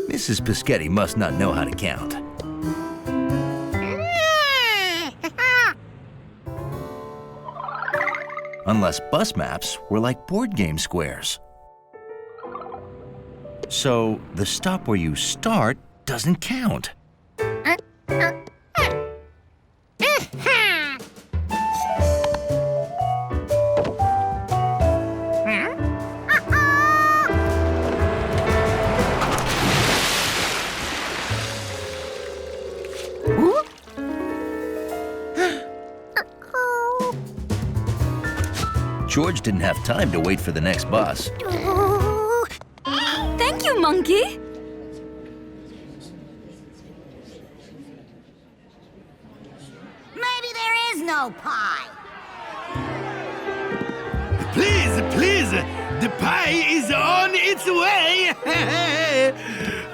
Mrs. Pisghetti must not know how to count. Unless bus maps were like board game squares. So the stop where you start doesn't count. George didn't have time to wait for the next bus. Thank you, Monkey. Maybe there is no pie. Please, please, the pie is on its way.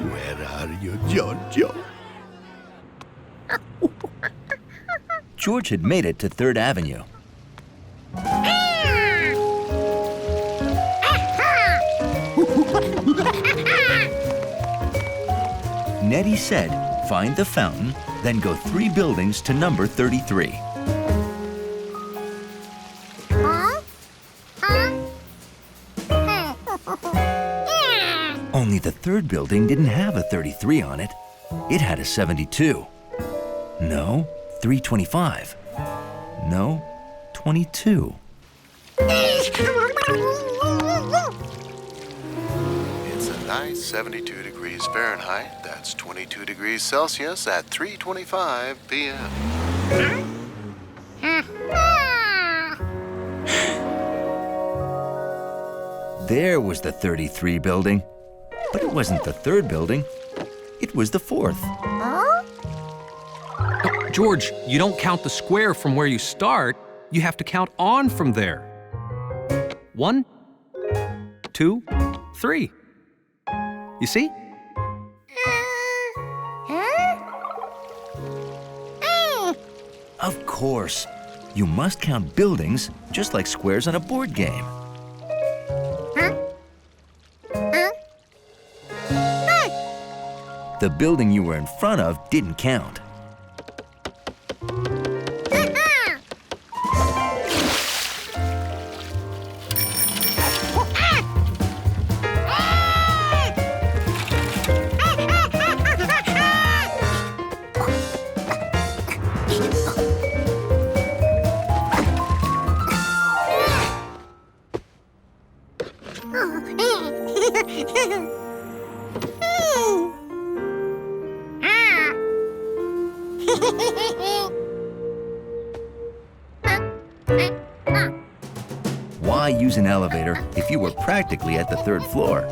Where are you, Giorgio? George had made it to 3rd Avenue. Nettie said, find the fountain, then go 3 buildings to number 33. Only the 3rd building didn't have a 33 on it. It had a 72. No, 325. No, 22. It's a nice 72 degrees Fahrenheit. That's 22 degrees Celsius at 3:25 p.m. There was the 33 building. But it wasn't the 3rd building. It was the 4th. George, you don't count the square from where you start. You have to count on from there. 1, 2, 3. You see? Of course. You must count buildings just like squares on a board game. The building you were in front of didn't count. Why use an elevator if you were practically at the 3rd floor?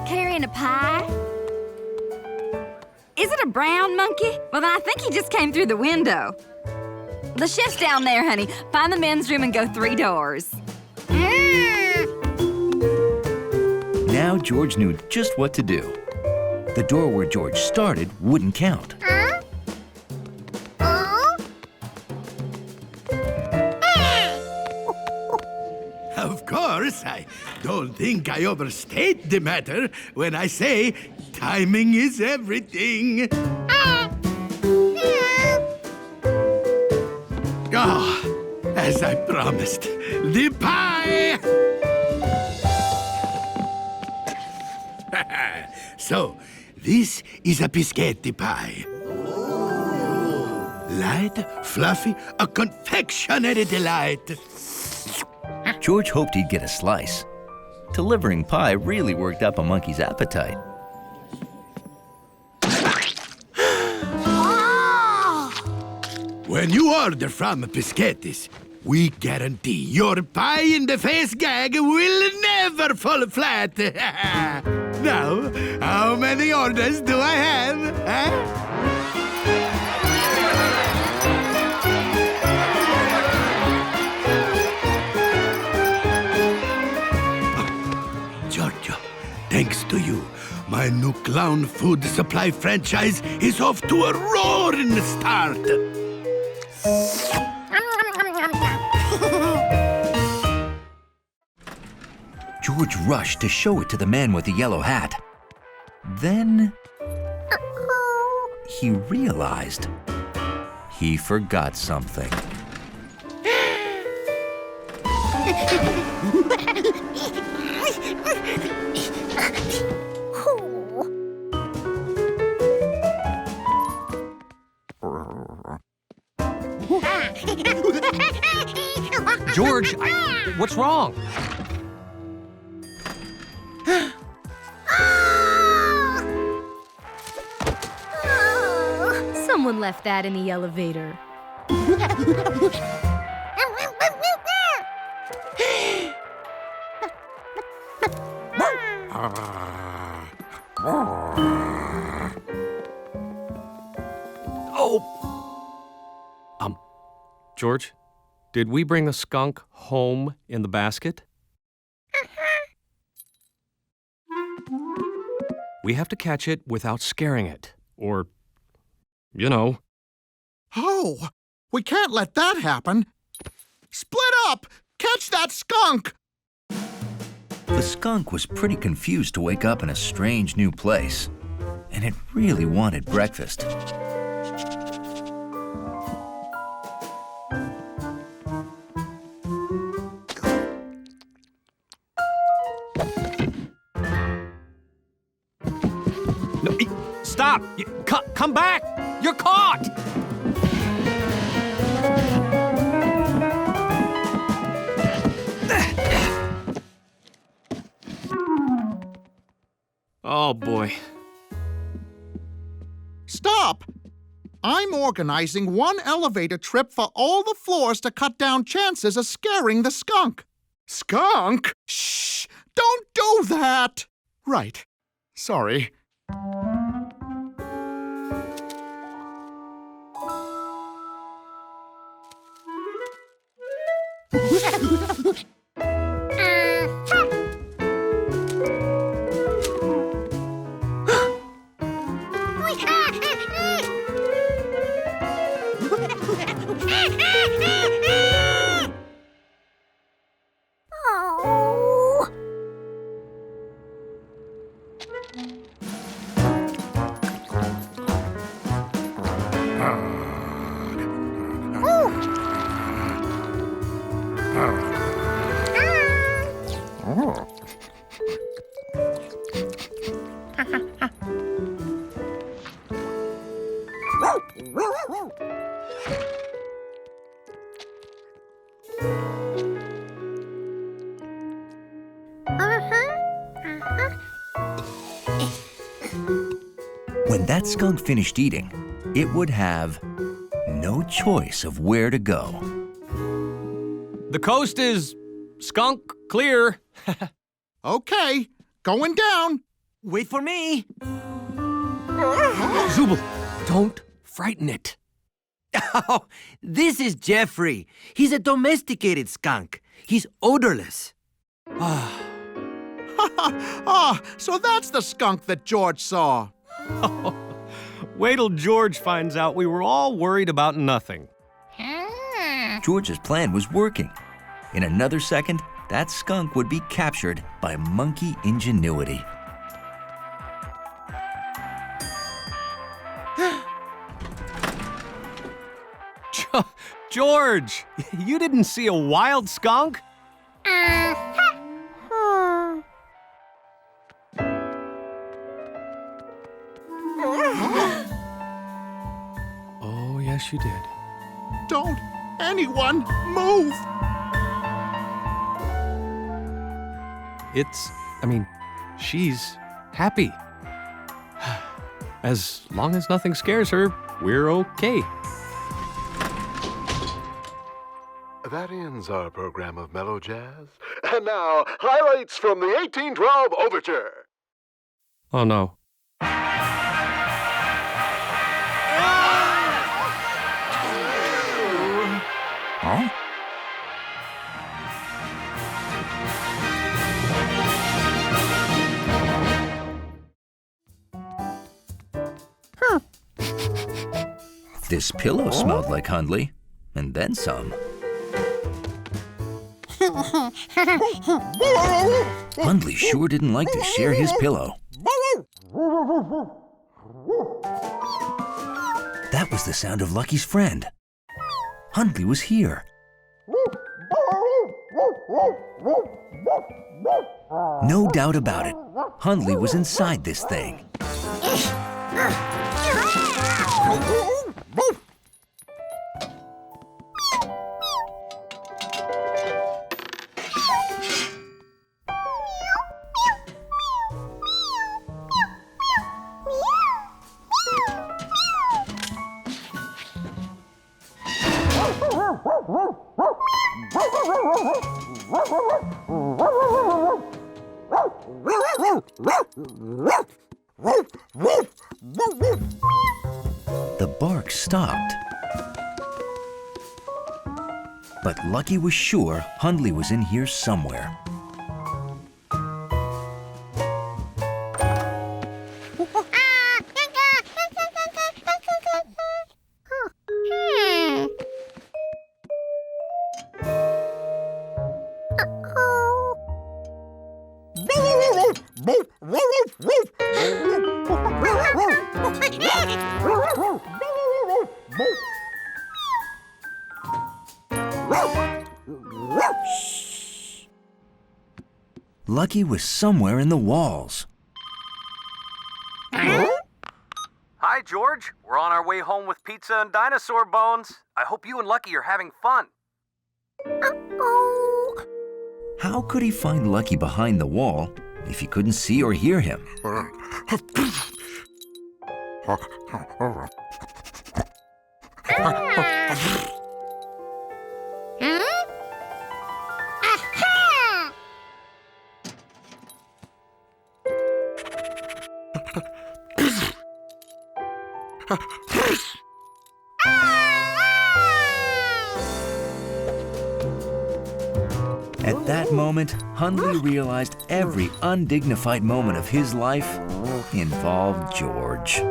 Carrying a pie? Is it a brown monkey? Well, then I think he just came through the window. The chef's down there, honey. Find the men's room and go 3 doors. Now George knew just what to do. The door where George started wouldn't count. Of course, I don't think I overstate the matter when I say timing is everything. Oh, as I promised, the pie! So, this is a Pisghetti pie. Light, fluffy, a confectionery delight. George hoped he'd get a slice. Delivering pie really worked up a monkey's appetite. When you order from Pisghetti's, we guarantee your pie-in-the-face gag will never fall flat. Now, how many orders do I have? Giorgio, thanks to you, my new clown food supply franchise is off to a roaring start. George rushed to show it to the man with the yellow hat. Then he realized he forgot something. George, what's wrong? Someone left that in the elevator. George, did we bring the skunk home in the basket? We have to catch it without scaring it, or, you know. Oh, we can't let that happen. Split up! Catch that skunk! The skunk was pretty confused to wake up in a strange new place, and it really wanted breakfast. No, stop! Come back! You're caught! Oh, boy. Stop! I'm organizing one elevator trip for all the floors to cut down chances of scaring the skunk. Skunk? Shh! Don't do that! Right. Sorry. When that skunk finished eating, it would have no choice of where to go. The coast is skunk clear. Okay, going down. Wait for me. Zubul, don't frighten it. Oh, this is Jeffrey. He's a domesticated skunk. He's odorless. Ah, so that's the skunk that George saw. Wait till George finds out we were all worried about nothing. George's plan was working. In another second, that skunk would be captured by monkey ingenuity. George, you didn't see a wild skunk? Oh, yes, you did. Don't anyone move! She's happy. As long as nothing scares her, we're okay. That ends our program of mellow jazz. And now, highlights from the 1812 Overture. Oh, no. Huh? This pillow smelled like Hundley, and then some. Hundley sure didn't like to share his pillow. That was the sound of Lucky's friend. Hundley was here. No doubt about it, Hundley was inside this thing. The bark stopped. But Lucky was sure Hundley was in here somewhere. Lucky was somewhere in the walls. Hi, George. We're on our way home with pizza and dinosaur bones. I hope you and Lucky are having fun. How could he find Lucky behind the wall if he couldn't see or hear him? At that moment, Hundley realized every undignified moment of his life involved George.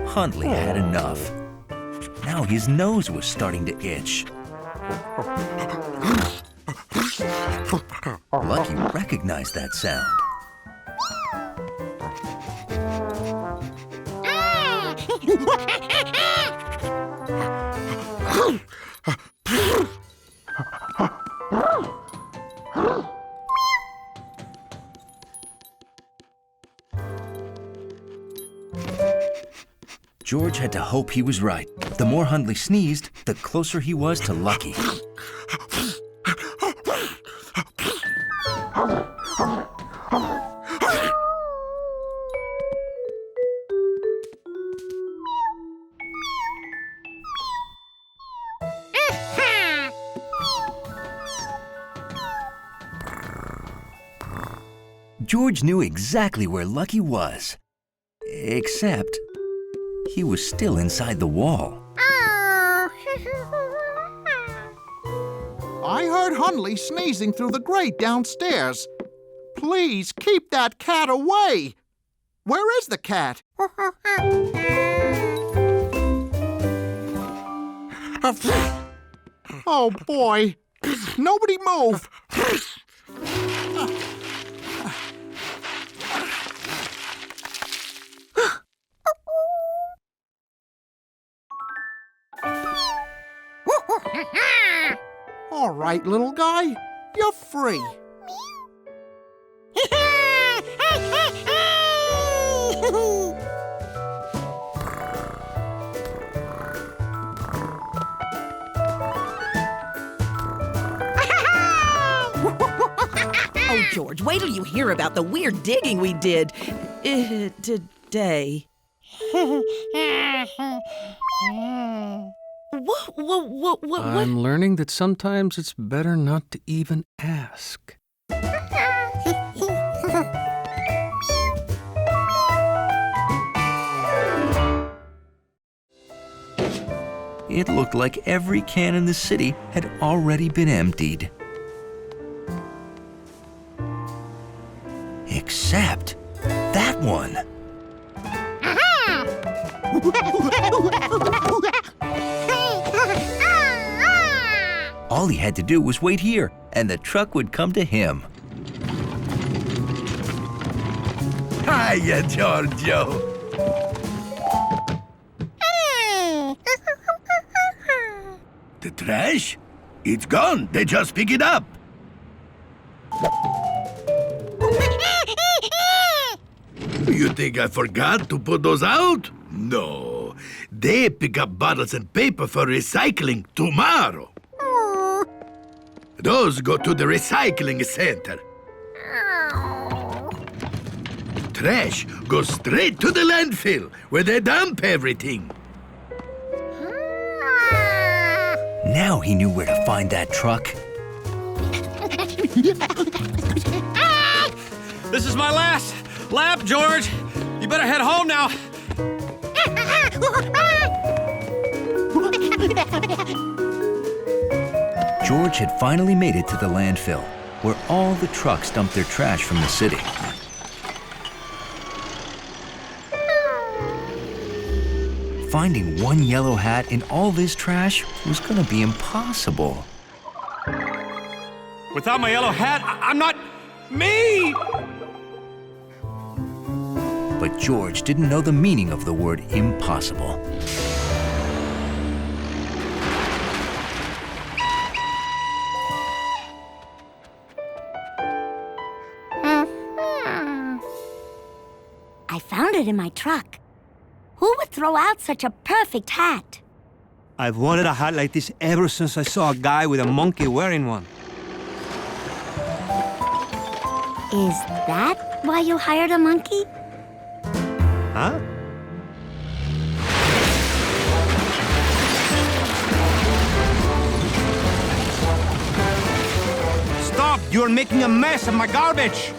Hundley had enough. Now his nose was starting to itch. Lucky recognized that sound. George had to hope he was right. The more Hundley sneezed, the closer he was to Lucky. George knew exactly where Lucky was, except he was still inside the wall. I heard Hundley sneezing through the grate downstairs. Please keep that cat away. Where is the cat? Oh, boy. Nobody move. All right, little guy, you're free. Oh, George, wait till you hear about the weird digging we did today. What? I'm learning that sometimes it's better not to even ask. It looked like every can in the city had already been emptied. Except that one. All he had to do was wait here, and the truck would come to him. Hiya, Giorgio. The trash? It's gone. They just pick it up. You think I forgot to put those out? No. They pick up bottles and paper for recycling tomorrow. Those go to the recycling center. Trash goes straight to the landfill where they dump everything. Now he knew where to find that truck. This is my last lap, George. You better head home now. George had finally made it to the landfill, where all the trucks dumped their trash from the city. Finding one yellow hat in all this trash was gonna be impossible. Without my yellow hat, I'm not me! But George didn't know the meaning of the word impossible. I found it in my truck. Who would throw out such a perfect hat? I've wanted a hat like this ever since I saw a guy with a monkey wearing one. Is that why you hired a monkey? Huh? Stop! You're making a mess of my garbage!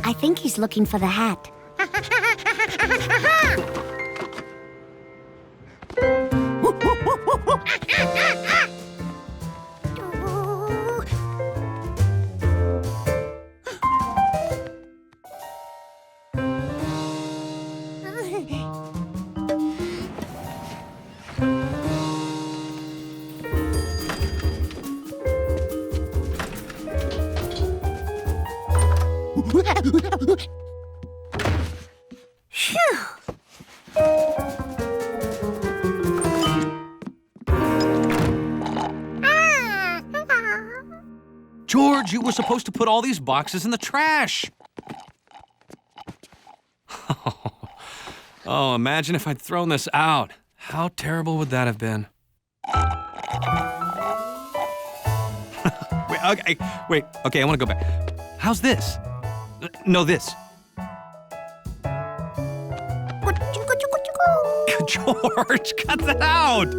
I think he's looking for the hat. George, you were supposed to put all these boxes in the trash. Oh, imagine if I'd thrown this out. How terrible would that have been? Okay, I want to go back. How's this? No, this. George, cut that out!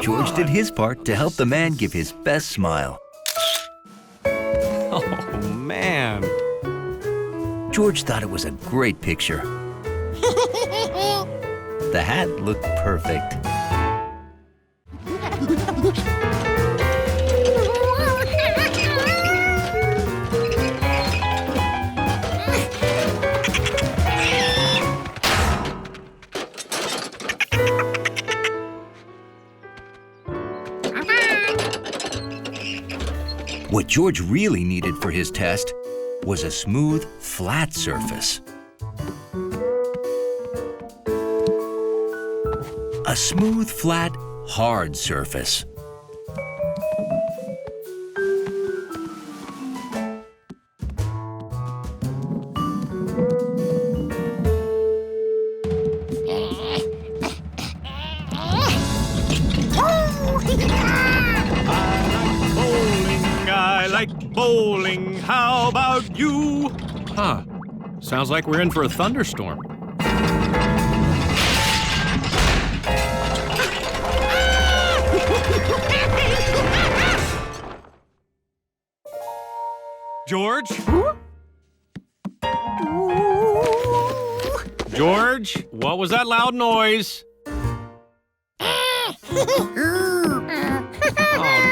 George did his part to help the man give his best smile. Oh, man. George thought it was a great picture. The hat looked perfect. What George really needed for his test was a smooth, flat surface. A smooth, flat, hard surface. I like bowling. How about you? Huh. Sounds like we're in for a thunderstorm. George? George, what was that loud noise? Oh,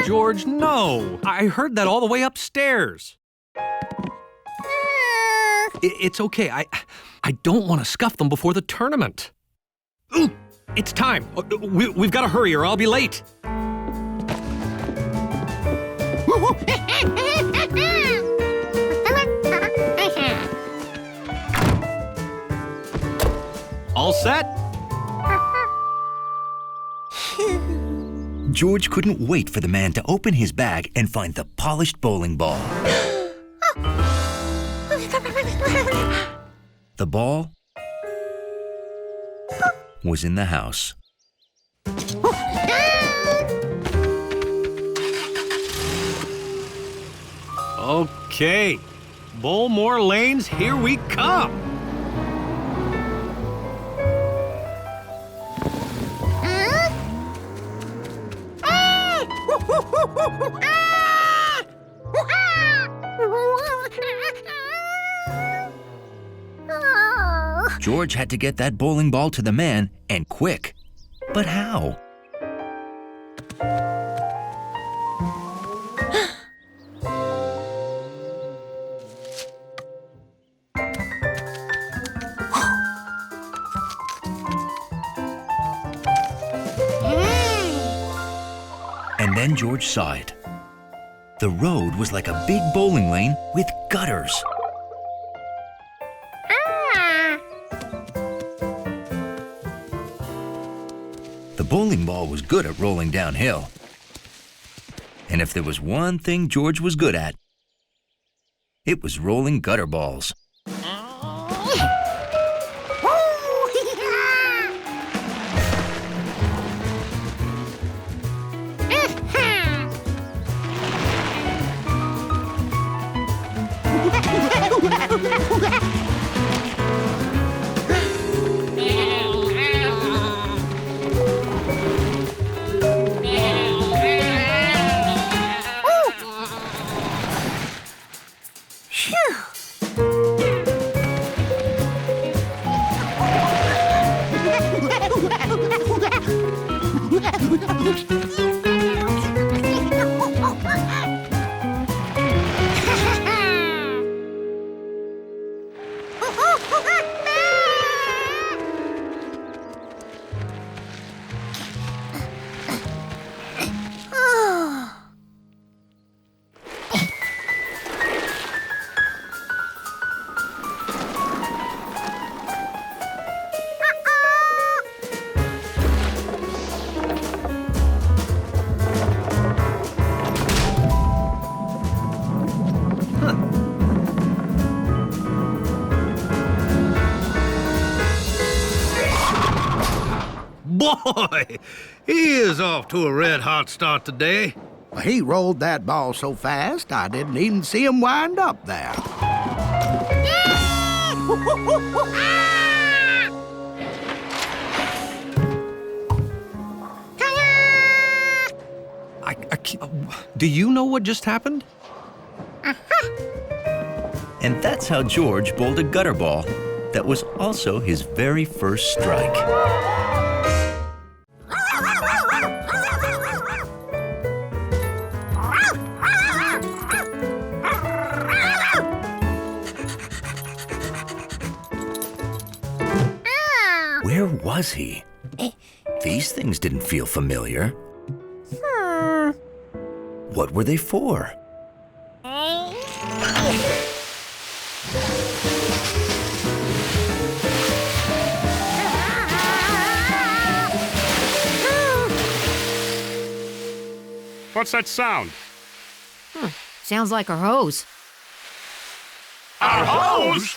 George, no. I heard that all the way upstairs. It's okay. I don't want to scuff them before the tournament. Ooh, it's time. We've got to hurry or I'll be late. All set? George couldn't wait for the man to open his bag and find the polished bowling ball. The ball was in the house. Okay. Bowlmore Lanes, here we come. George had to get that bowling ball to the man, and quick. But how? And then George saw it. The road was like a big bowling lane with gutters. The bowling ball was good at rolling downhill. And if there was one thing George was good at, it was rolling gutter balls. Boy, he is off to a red-hot start today. He rolled that ball so fast, I didn't even see him wind up there. Do you know what just happened? And that's how George bowled a gutter ball that was also his very first strike. Where was he? These things didn't feel familiar. What were they for? What's that sound? Sounds like a hose. Our hose?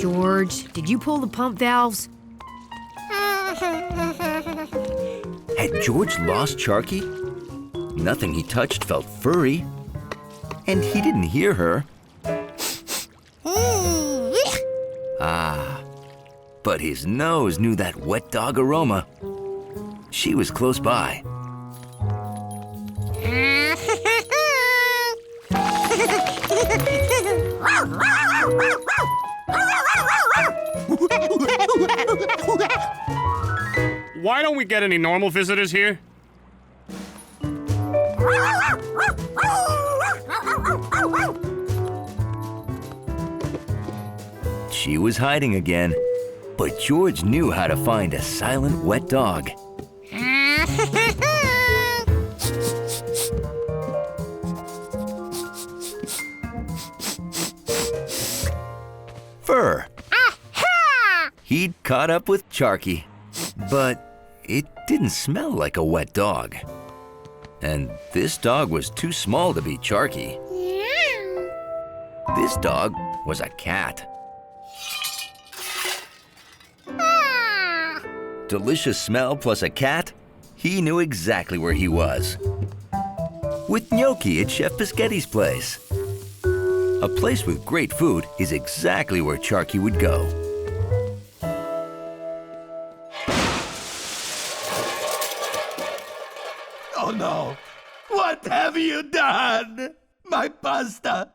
George, did you pull the pump valves? Had George lost Sharky? Nothing he touched felt furry. And he didn't hear her. Ah, but his nose knew that wet dog aroma. She was close by. Why don't we get any normal visitors here? She was hiding again, but George knew how to find a silent wet dog. Fur. He'd caught up with Charky, but it didn't smell like a wet dog. And this dog was too small to be Charky. This dog was a cat. Delicious smell plus a cat, he knew exactly where he was. With gnocchi at Chef Pisghetti's place. A place with great food is exactly where Charky would go. Oh no! What have you done? My pasta!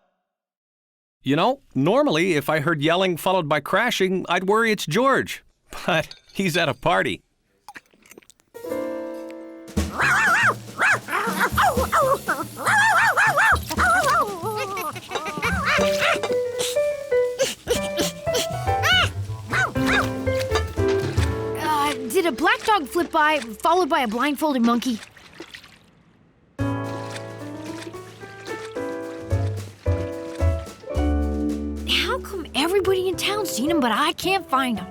You know, normally if I heard yelling followed by crashing, I'd worry it's George. But he's at a party. Did a black dog flip by, followed by a blindfolded monkey? How come everybody in town's seen him, but I can't find him?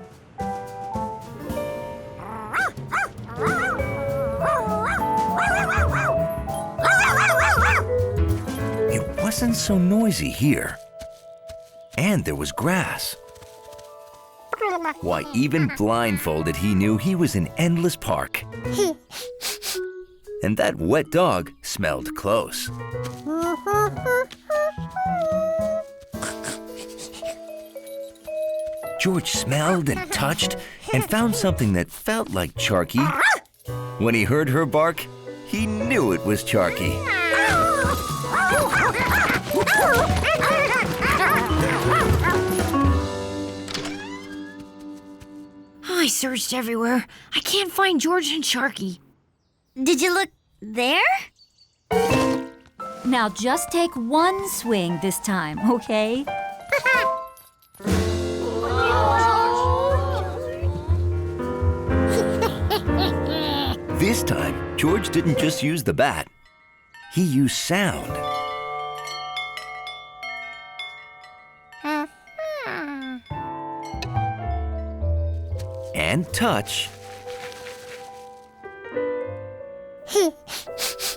It wasn't so noisy here. And there was grass. Why, even blindfolded, he knew he was in Endless Park. And that wet dog smelled close. George smelled and touched and found something that felt like Charky. When he heard her bark, he knew it was Charky. I searched everywhere. I can't find George and Sharky. Did you look there? Now just take one swing this time, okay? This time, George didn't just use the bat. He used sound. And touch.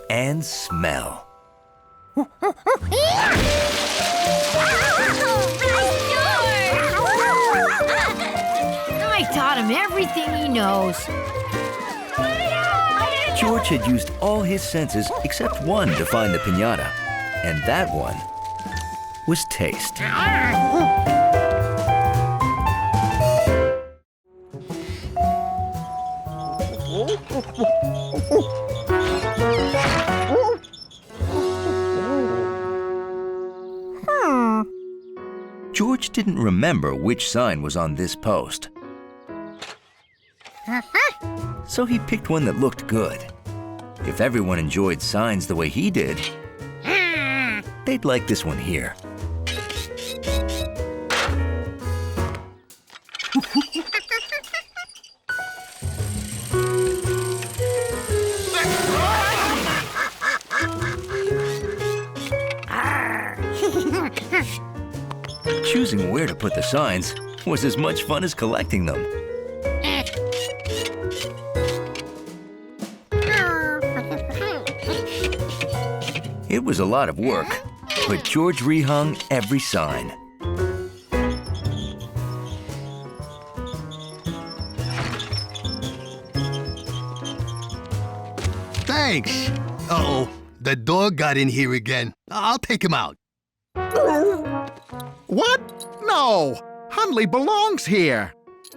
And smell. I taught him everything he knows. George had used all his senses except one to find the piñata, and that one was taste. George didn't remember which sign was on this post. So he picked one that looked good. If everyone enjoyed signs the way he did, they'd like this one here. Choosing where to put the signs was as much fun as collecting them. It was a lot of work, but George rehung every sign. Thanks. Uh-oh, the dog got in here again. I'll take him out. What? No! Hunley belongs here.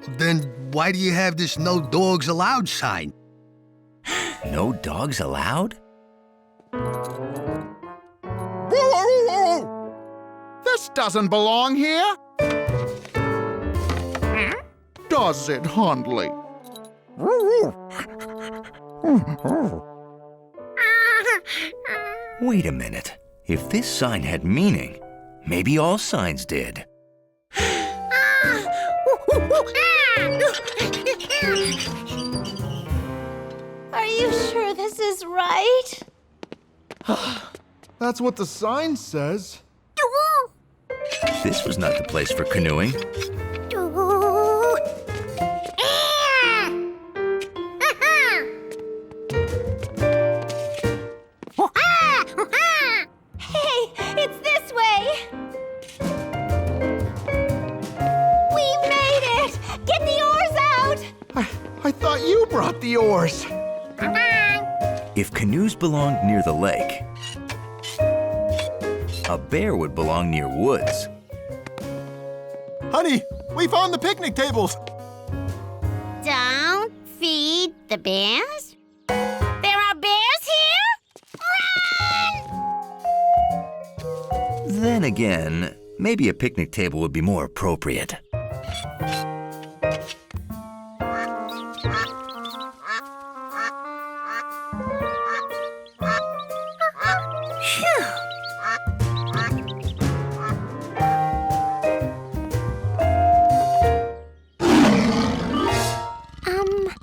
Then why do you have this no dogs allowed sign? No dogs allowed? This doesn't belong here. Does it, Hundley? Wait a minute. If this sign had meaning, maybe all signs did. Are you sure this is right? That's what the sign says. This was not the place for canoeing. Hey, it's this way! We made it! Get the oars out! I thought you brought the oars. If canoes belonged near the lake, a bear would belong near woods. Honey, we found the picnic tables. Don't feed the bears? There are bears here? Run! Then again, maybe a picnic table would be more appropriate.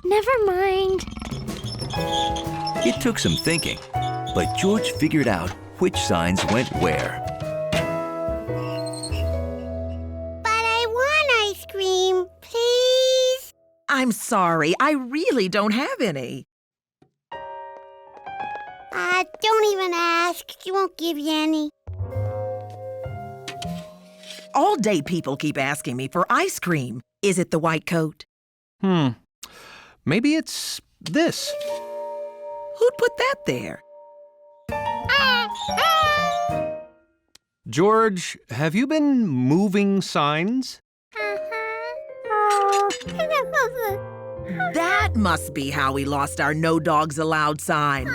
Never mind. It took some thinking, but George figured out which signs went where. But I want ice cream, please. I'm sorry, I really don't have any. Don't even ask. She won't give you any. All day people keep asking me for ice cream. Is it the white coat? Maybe it's this. Who'd put that there? George, have you been moving signs? That must be how we lost our no dogs allowed sign.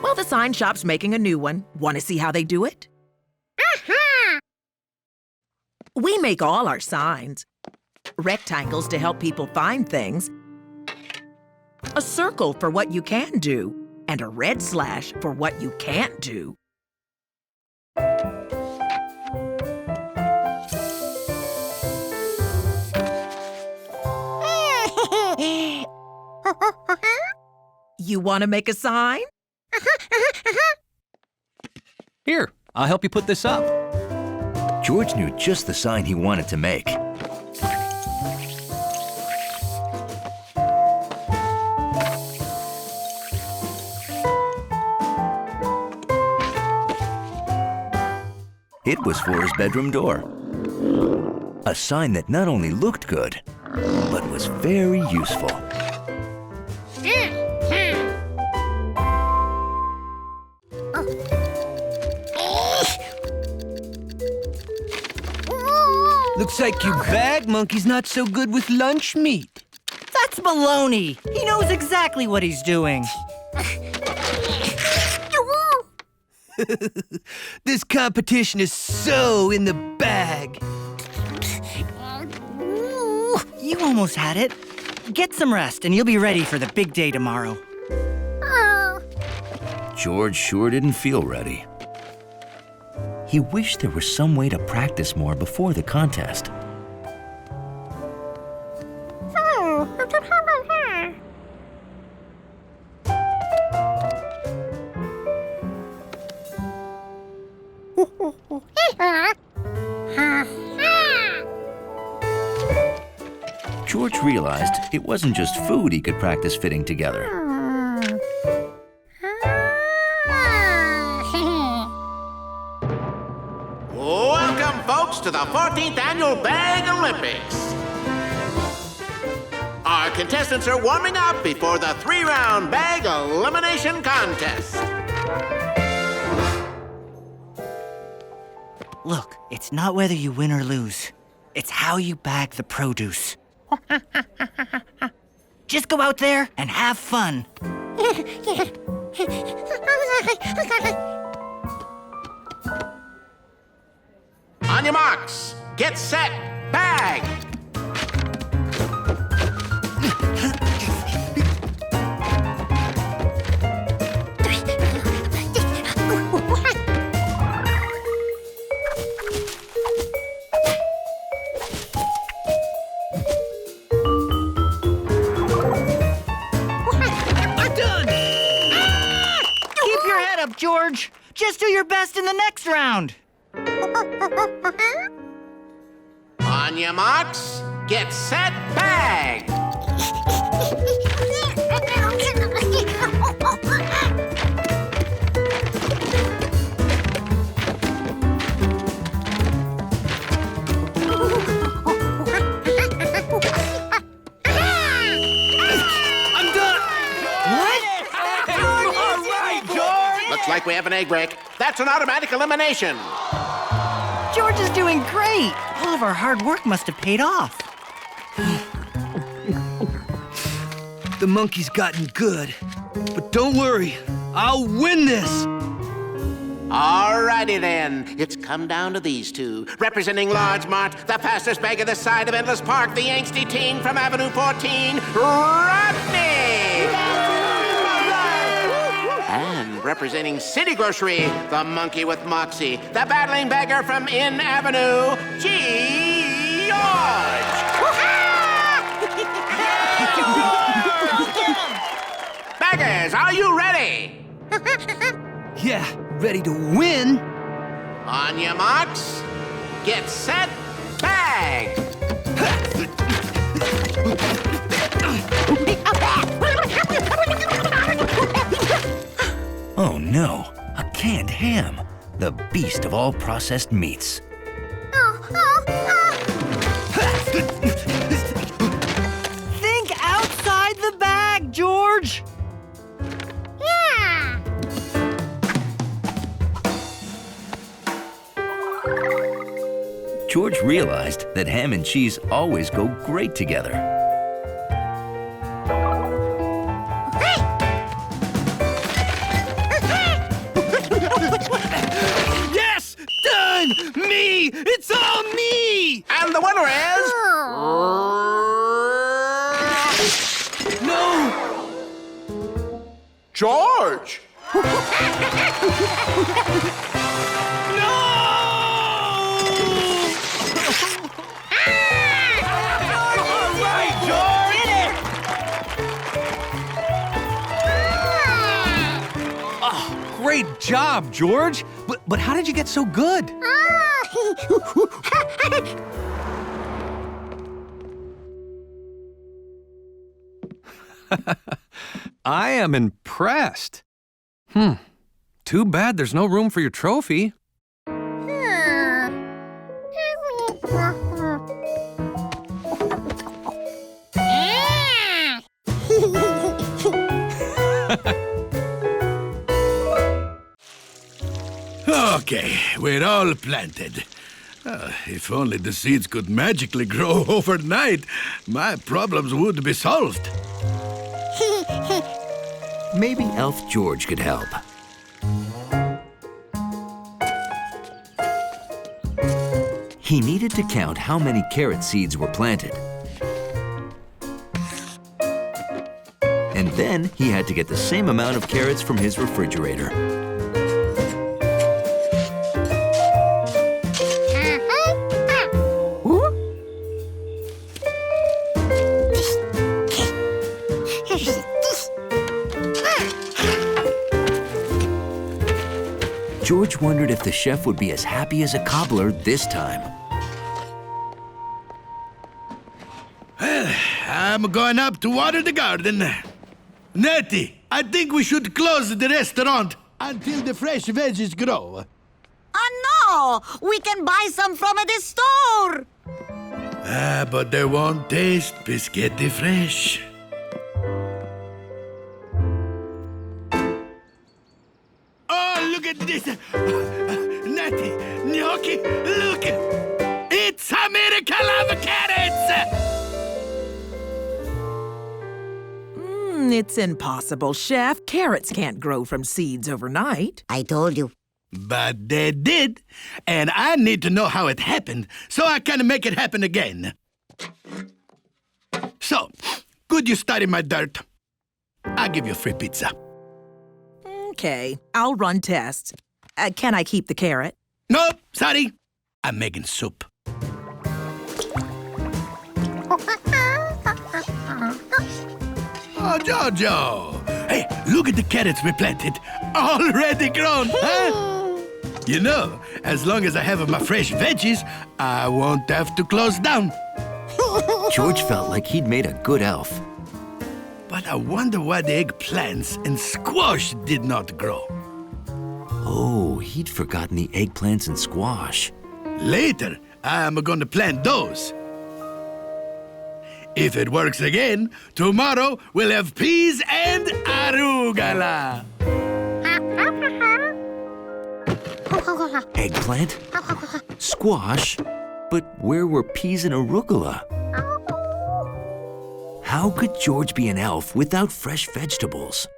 Well, the sign shop's making a new one. Want to see how they do it? We make all our signs. Rectangles to help people find things. A circle for what you can do. And a red slash for what you can't do. You want to make a sign? Here, I'll help you put this up. George knew just the sign he wanted to make. It was for his bedroom door. A sign that not only looked good, but was very useful. Looks like your bag monkey's not so good with lunch meat. That's baloney. He knows exactly what he's doing. This competition is so in the bag. You almost had it. Get some rest and you'll be ready for the big day tomorrow. George sure didn't feel ready. He wished there was some way to practice more before the contest. George realized it wasn't just food he could practice fitting together. Welcome, folks, to the 14th Annual Bag Olympics. Our contestants are warming up before the 3-round bag elimination contest. Look, it's not whether you win or lose. It's how you bag the produce. Just go out there and have fun. On your marks, get set, bag! George, just do your best in the next round. On your marks, get set, bag! I'm done! What? Looks like we have an egg break. That's an automatic elimination. George is doing great. All of our hard work must have paid off. The monkey's gotten good. But don't worry, I'll win this. Alrighty then, it's come down to these two. Representing Large Mart, the fastest bag of the side of Endless Park, the angsty teen from Avenue 14, Rodney! And representing City Grocery, the monkey with moxie, the battling beggar from Inn Avenue, George! Beggars, are you ready? Yeah, ready to win. On your marks, get set, bag! Oh no, a canned ham, the beast of all processed meats. Think outside the bag, George. Yeah. George realized that ham and cheese always go great together. Yes! Done! Me! It's all me! And the winner is... No! George! Great job, George. But how did you get so good? I am impressed. Too bad there's no room for your trophy. Okay, we're all planted. If only the seeds could magically grow overnight, my problems would be solved. Maybe Elf George could help. He needed to count how many carrot seeds were planted. And then he had to get the same amount of carrots from his refrigerator. George wondered if the chef would be as happy as a cobbler this time. Well, I'm going up to water the garden. Nettie, I think we should close the restaurant until the fresh veggies grow. Oh, no! We can buy some from the store! But they won't taste Pisghetti fresh. Oh, look at this! Natty, Gnocchi, look! It's a miracle of carrots! It's impossible, Chef. Carrots can't grow from seeds overnight. I told you. But they did, and I need to know how it happened so I can make it happen again. So, could you study my dirt? I'll give you free pizza. Okay, I'll run tests. Can I keep the carrot? Nope, sorry. I'm making soup. Oh, Jojo! Hey, look at the carrots we planted. Already grown, huh? You know, as long as I have my fresh veggies, I won't have to close down. George felt like he'd made a good elf. But I wonder why the eggplants and squash did not grow. Oh, he'd forgotten the eggplants and squash. Later, I'm going to plant those. If it works again, tomorrow we'll have peas and arugula. Eggplant? Squash? But where were peas and arugula? How could George be an elf without fresh vegetables?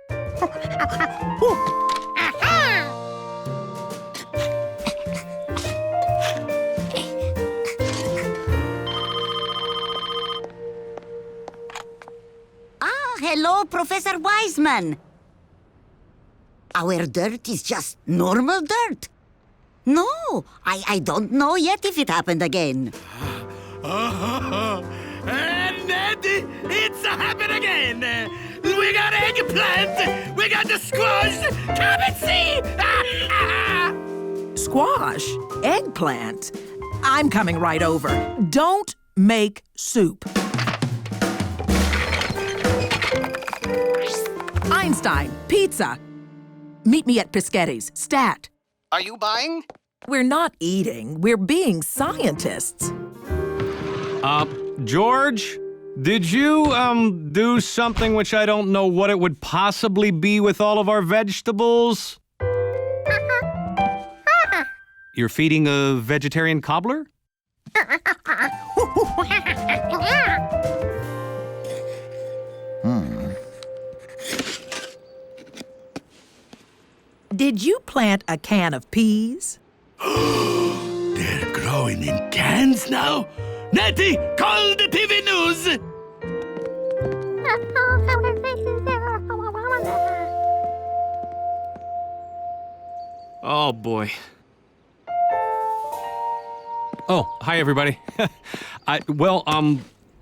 Hello, Professor Wiseman. Our dirt is just normal dirt. No, I don't know yet if it happened again. Natty, it's happened again. We got eggplant. We got the squash. Come and see. Squash? Eggplant? I'm coming right over. Don't make soup. Einstein, pizza. Meet me at Pisghetti's, stat. Are you buying? We're not eating, we're being scientists. George, did you, do something which I don't know what it would possibly be with all of our vegetables? You're feeding a vegetarian cobbler? Did you plant a can of peas? They're growing in cans now? Natty, call the TV news! Oh, boy. Oh, hi, everybody.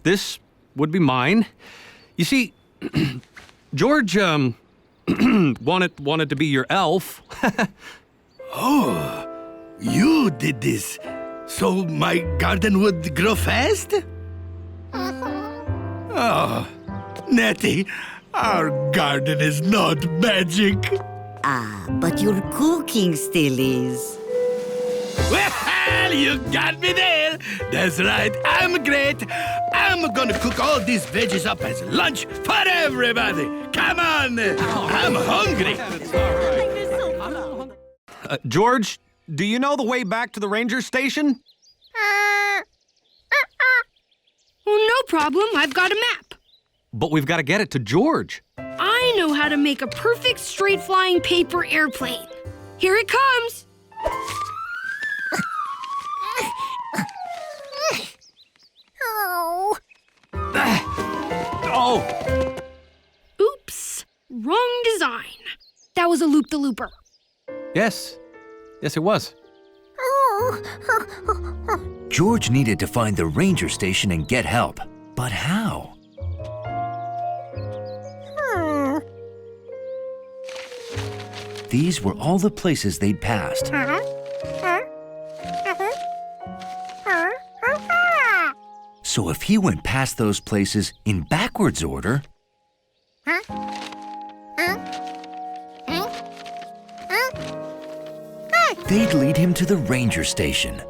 This would be mine. You see, George, wanted to be your elf. Oh, you did this so my garden would grow fast? Oh, Natty, our garden is not magic. Ah, but your cooking still is. Well, you got me there. That's right, I'm great. I'm gonna cook all these veggies up as lunch for everybody. Come on, I'm hungry. George, do you know the way back to the ranger station? Well, no problem. I've got a map. But we've got to get it to George. I know how to make a perfect straight-flying paper airplane. Here it comes. Oh! Oops. Wrong design. That was a loop-the-looper. Yes, it was. George needed to find the ranger station and get help. But how? These were all the places they'd passed. So if he went past those places in backwards order, they'd lead him to the ranger station.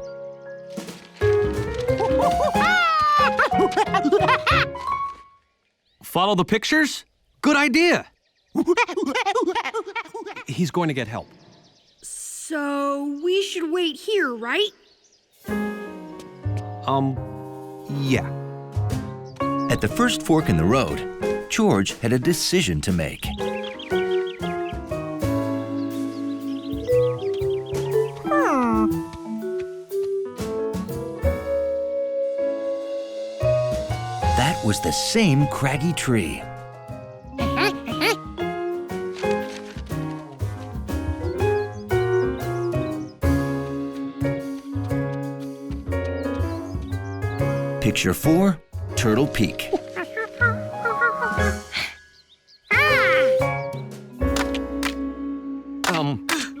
Follow the pictures? Good idea. He's going to get help. So we should wait here, right? Yeah. At the first fork in the road, George had a decision to make. That was the same craggy tree. Picture 4, Turtle Peak.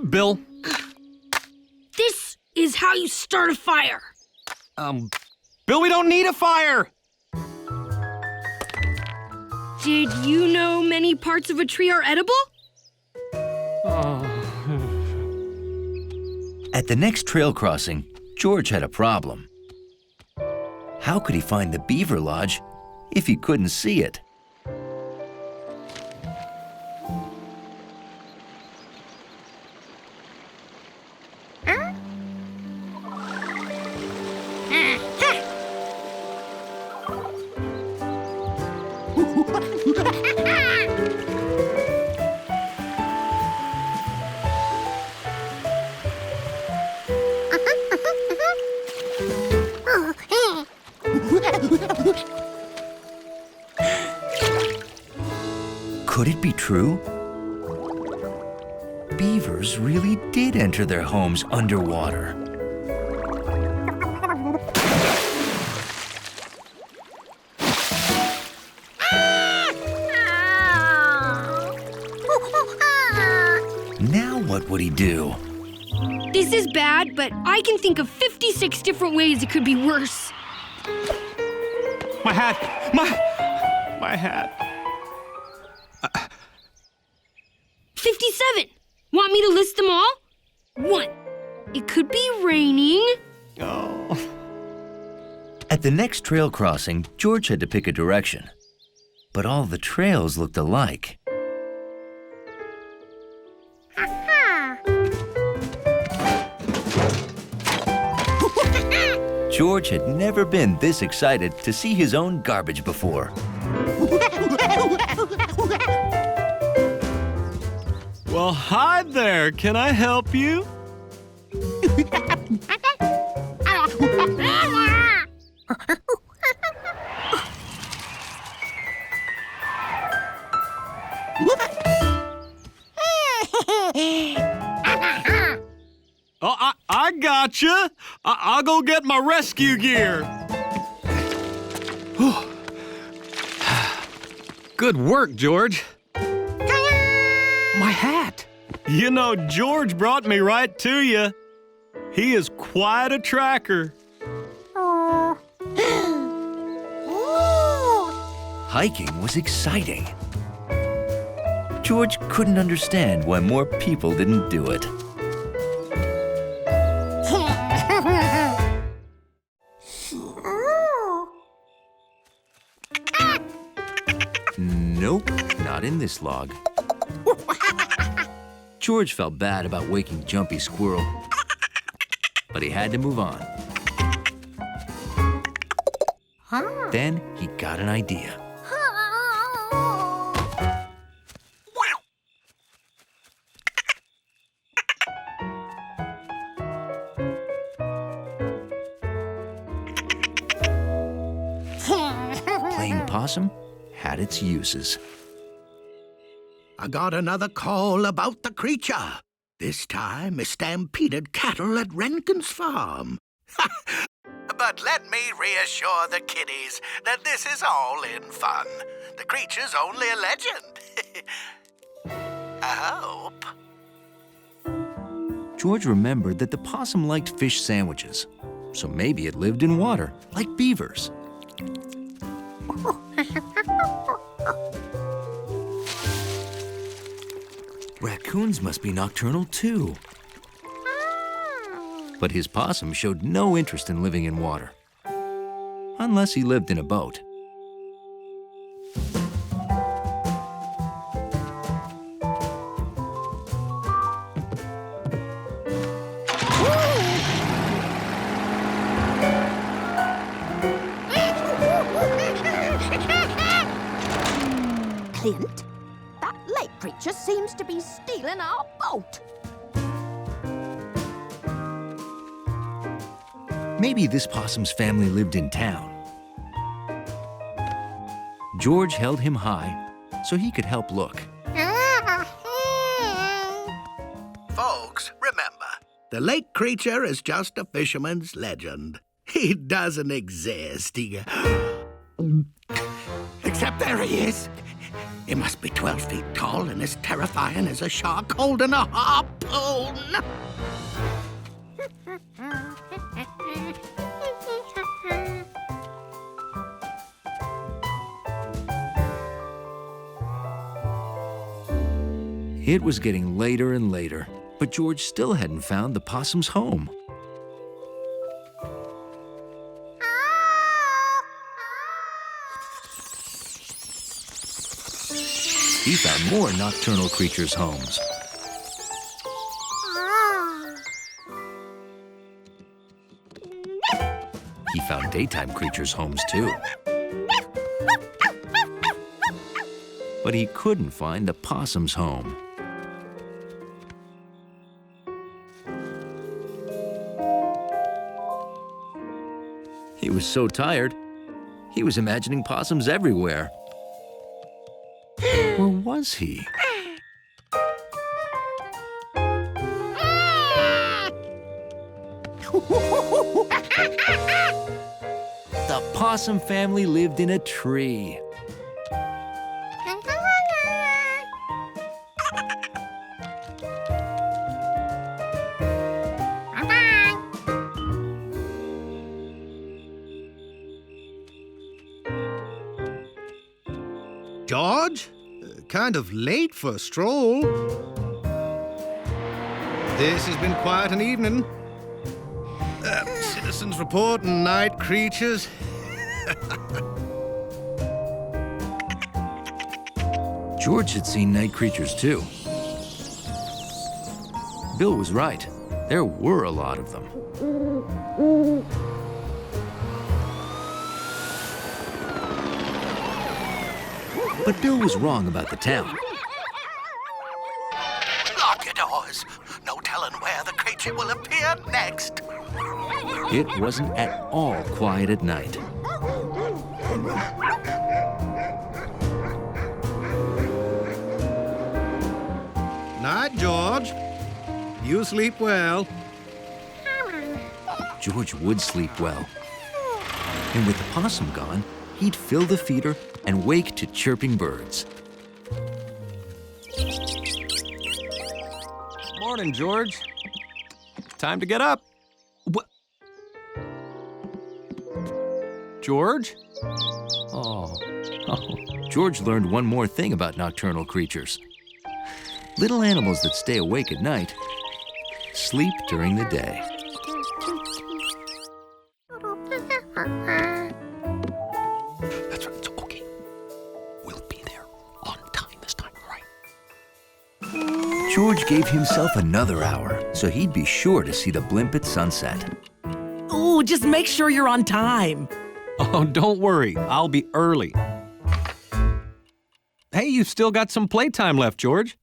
Bill? This is how you start a fire. Bill, we don't need a fire! Did you know many parts of a tree are edible? At the next trail crossing, George had a problem. How could he find the beaver lodge if he couldn't see it? Could it be true? Beavers really did enter their homes underwater. Now what would he do? This is bad, but I can think of 56 different ways it could be worse. My hat! My hat! 57! Want me to list them all? 1. It could be raining. Oh. At the next trail crossing, George had to pick a direction. But all the trails looked alike. George had never been this excited to see his own garbage before. Well, hi there. Can I help you? Oh, I gotcha. I'll go get my rescue gear. Good work, George. My hat. You know, George brought me right to you. He is quite a tracker. Hiking was exciting. George couldn't understand why more people didn't do it. Nope, not in this log. George felt bad about waking Jumpy Squirrel, but he had to move on. Then he got an idea. Playing possum had its uses. I got another call about the creature. This time, a stampeded cattle at Rankin's farm. But let me reassure the kiddies that this is all in fun. The creature's only a legend. I hope. George remembered that the possum liked fish sandwiches, so maybe it lived in water, like beavers. Raccoons must be nocturnal too. But his possum showed no interest in living in water, unless he lived in a boat. Clint. That lake creature seems to be stealing our boat. Maybe this possum's family lived in town. George held him high so he could help look. Folks, remember, the lake creature is just a fisherman's legend. He doesn't exist. Except there he is. He must be 12 feet tall and as terrifying as a shark holding a harpoon. It was getting later and later, but George still hadn't found the possum's home. He found more nocturnal creatures' homes. He found daytime creatures' homes, too. But he couldn't find the possum's home. He was so tired, he was imagining possums everywhere. Or was he? The possum family lived in a tree. George? Kind of late for a stroll. This has been quite an evening. Citizens report and night creatures. George had seen night creatures too. Bill was right. There were a lot of them. But Bill was wrong about the town. Lock your doors. No telling where the creature will appear next. It wasn't at all quiet at night. Night, George. You sleep well. George would sleep well. And with the possum gone, he'd fill the feeder and wake to chirping birds. Morning, George. Time to get up. What? George? Oh. George learned one more thing about nocturnal creatures. Little animals that stay awake at night sleep during the day. That's right, it's okay. We'll be there on time this time, right? George gave himself another hour so he'd be sure to see the blimp at sunset. Ooh, just make sure you're on time. Oh, don't worry. I'll be early. Hey, you've still got some playtime left, George.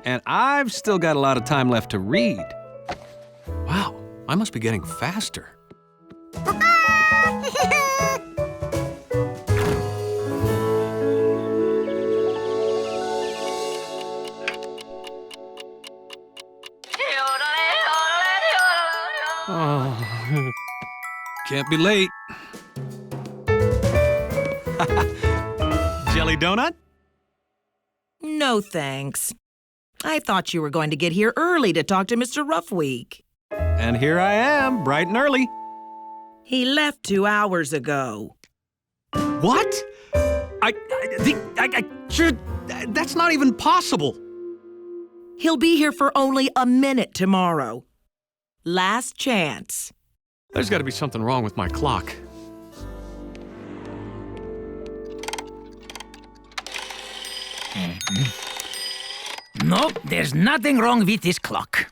And I've still got a lot of time left to read. Wow, I must be getting faster. Oh, can't be late. Jelly donut? No, thanks. I thought you were going to get here early to talk to Mr. Roughweek. And here I am, bright and early. He left 2 hours ago. What? I should... That's not even possible. He'll be here for only a minute tomorrow. Last chance. There's got to be something wrong with my clock. No, there's nothing wrong with this clock.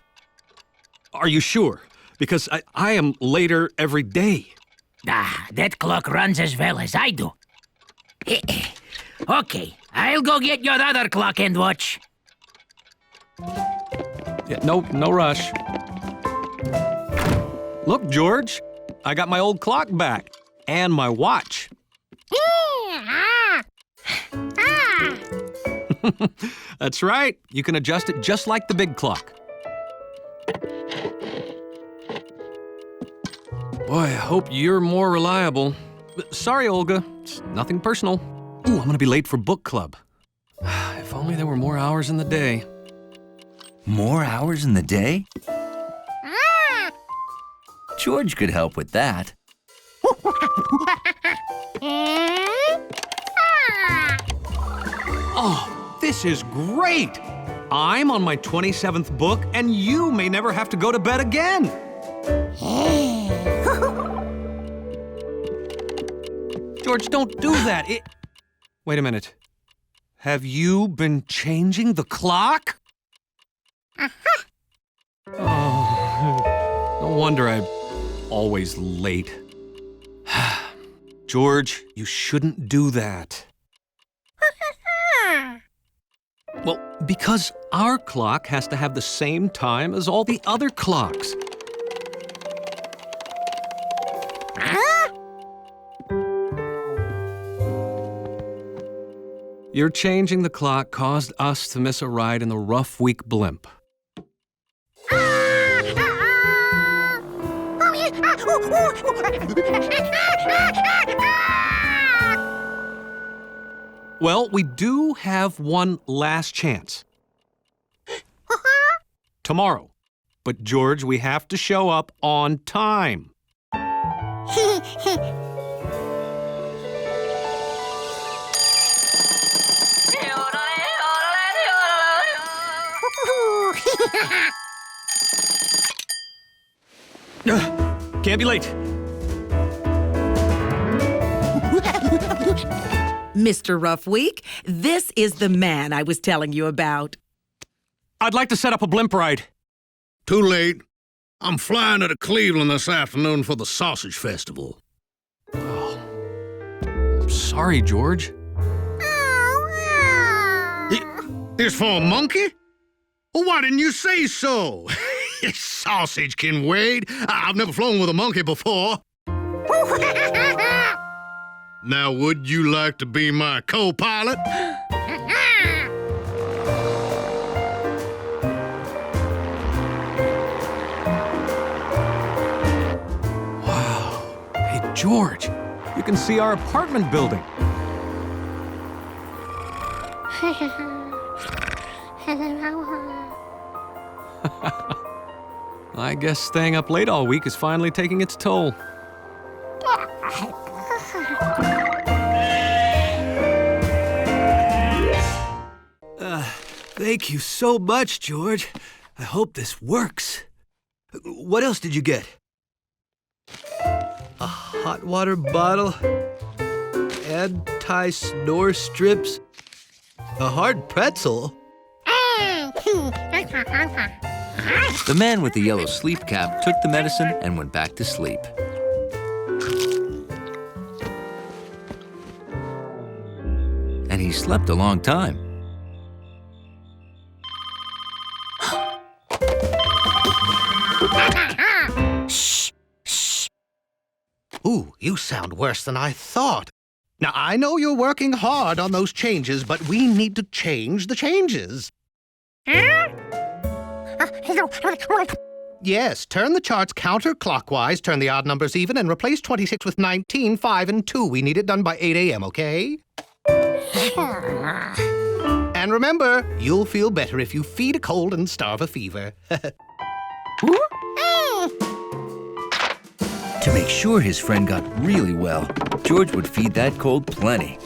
Are you sure? Because I am later every day. Ah, that clock runs as well as I do. Okay, I'll go get your other clock and watch. Yeah, no rush. Look, George, I got my old clock back and my watch. That's right. You can adjust it just like the big clock. Boy, I hope you're more reliable. Sorry, Olga. It's nothing personal. Ooh, I'm gonna be late for book club. If only there were more hours in the day. More hours in the day? George could help with that. Oh, this is great! I'm on my 27th book, and you may never have to go to bed again. George, don't do that. Wait a minute. Have you been changing the clock? Oh, no wonder I'm always late. George, you shouldn't do that. Well, because our clock has to have the same time as all the other clocks. Your changing the clock caused us to miss a ride in the rough week blimp. Well, we do have one last chance. Tomorrow. But, George, we have to show up on time. Can't be late. Mr. Roughweek, this is the man I was telling you about. I'd like to set up a blimp ride. Too late. I'm flying to Cleveland this afternoon for the Sausage Festival. Oh, I'm sorry, George. It's for a monkey? Well, why didn't you say so? Sausage can wait. I've never flown with a monkey before. Now, would you like to be my co-pilot? Wow. Hey, George, you can see our apartment building. I guess staying up late all week is finally taking its toll. Thank you so much, George. I hope this works. What else did you get? A hot water bottle, anti-snore strips, a hard pretzel. The man with the yellow sleep cap took the medicine and went back to sleep. And he slept a long time. Shh, shh. Ooh, you sound worse than I thought. Now, I know you're working hard on those changes, but we need to change the changes. Yes, turn the charts counterclockwise, turn the odd numbers even, and replace 26 with 19, 5, and 2. We need it done by 8 a.m., okay? And remember, you'll feel better if you feed a cold and starve a fever. To make sure his friend got really well, George would feed that cold plenty.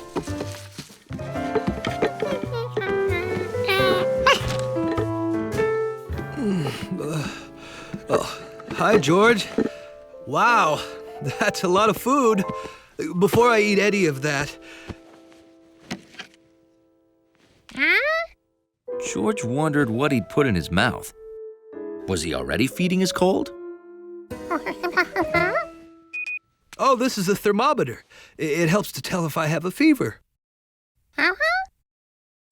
Hi, George. Wow, that's a lot of food. Before I eat any of that. George wondered what he'd put in his mouth. Was he already feeding his cold? Oh, this is a thermometer. It helps to tell if I have a fever.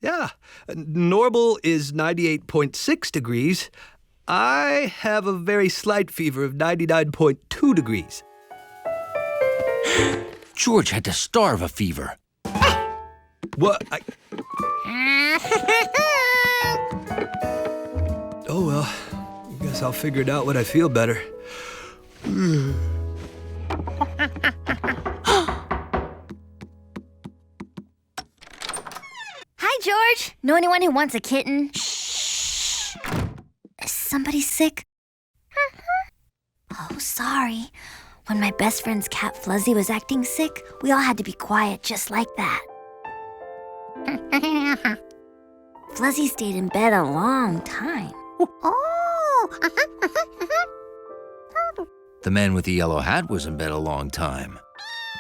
Yeah, normal is 98.6 degrees. I have a very slight fever of 99.2 degrees. George had to starve a fever. What? Oh, well, I guess I'll figure it out when I feel better. Hi, George. Know anyone who wants a kitten? Shh. Is somebody sick? Oh, sorry. When my best friend's cat Fluzzy was acting sick, we all had to be quiet just like that. Fluzzy stayed in bed a long time. The man with the yellow hat was in bed a long time.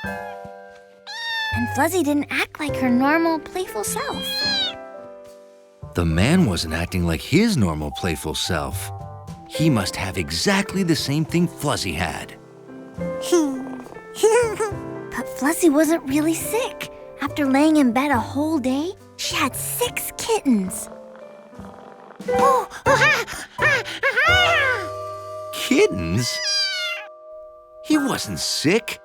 And Fluzzy didn't act like her normal, playful self. The man wasn't acting like his normal playful self. He must have exactly the same thing Fluzzy had. But Fluzzy wasn't really sick. After laying in bed a whole day, she had 6 kittens. Kittens? He wasn't sick.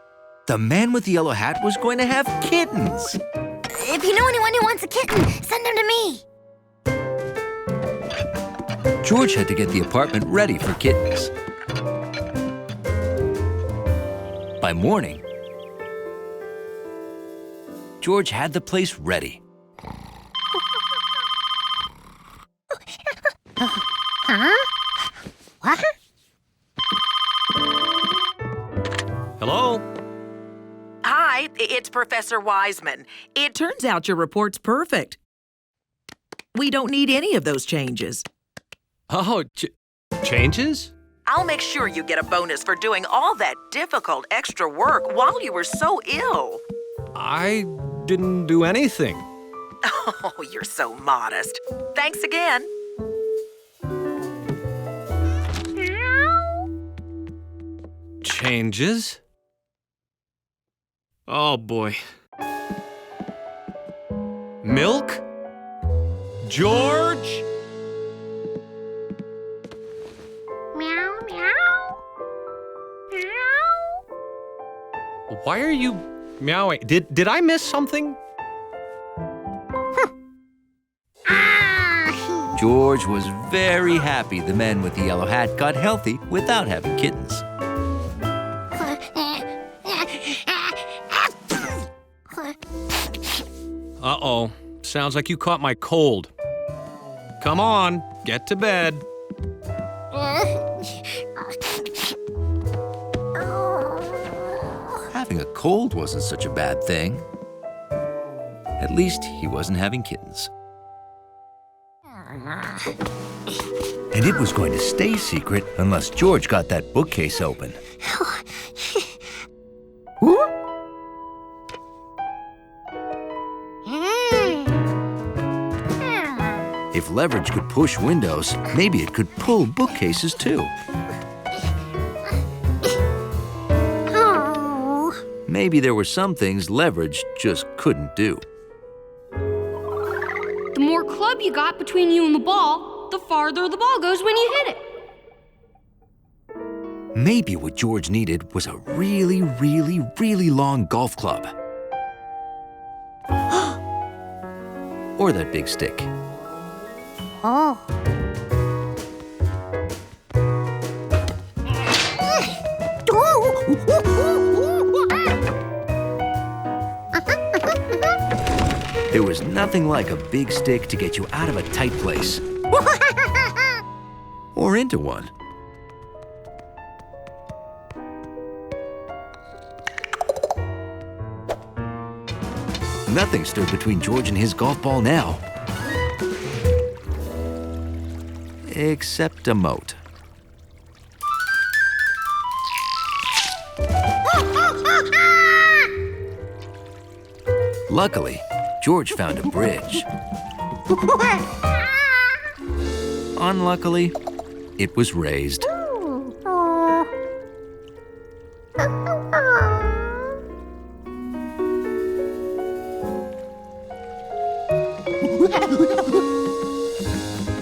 The man with the yellow hat was going to have kittens. If you know anyone who wants a kitten, send them to me. George had to get the apartment ready for kittens. By morning, George had the place ready. What? Hello? Hi, it's Professor Wiseman. It turns out your report's perfect. We don't need any of those changes. Oh, changes? I'll make sure you get a bonus for doing all that difficult extra work while you were so ill. I didn't do anything. Oh, you're so modest. Thanks again. Changes? Oh, boy. Milk? George? Meow, meow. Meow. Why are you meowing? Did I miss something? George was very happy the man with the yellow hat got healthy without having kittens. Uh-oh. Sounds like you caught my cold. Come on, get to bed. Having a cold wasn't such a bad thing. At least he wasn't having kittens. And it was going to stay secret unless George got that bookcase open. If leverage could push windows, maybe it could pull bookcases too. Maybe there were some things leverage just couldn't do. The more club you got between you and the ball, the farther the ball goes when you hit it. Maybe what George needed was a really, really, really long golf club. Or that big stick. Oh. There was nothing like a big stick to get you out of a tight place. Or into one. Nothing stood between George and his golf ball now. Except a moat. Luckily, George found a bridge. Unluckily, it was raised.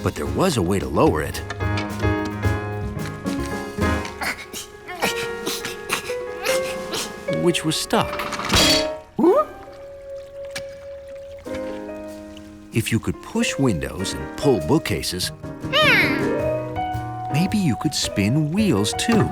but there was a way to lower it. Which was stuck. If you could push windows and pull bookcases, maybe you could spin wheels too.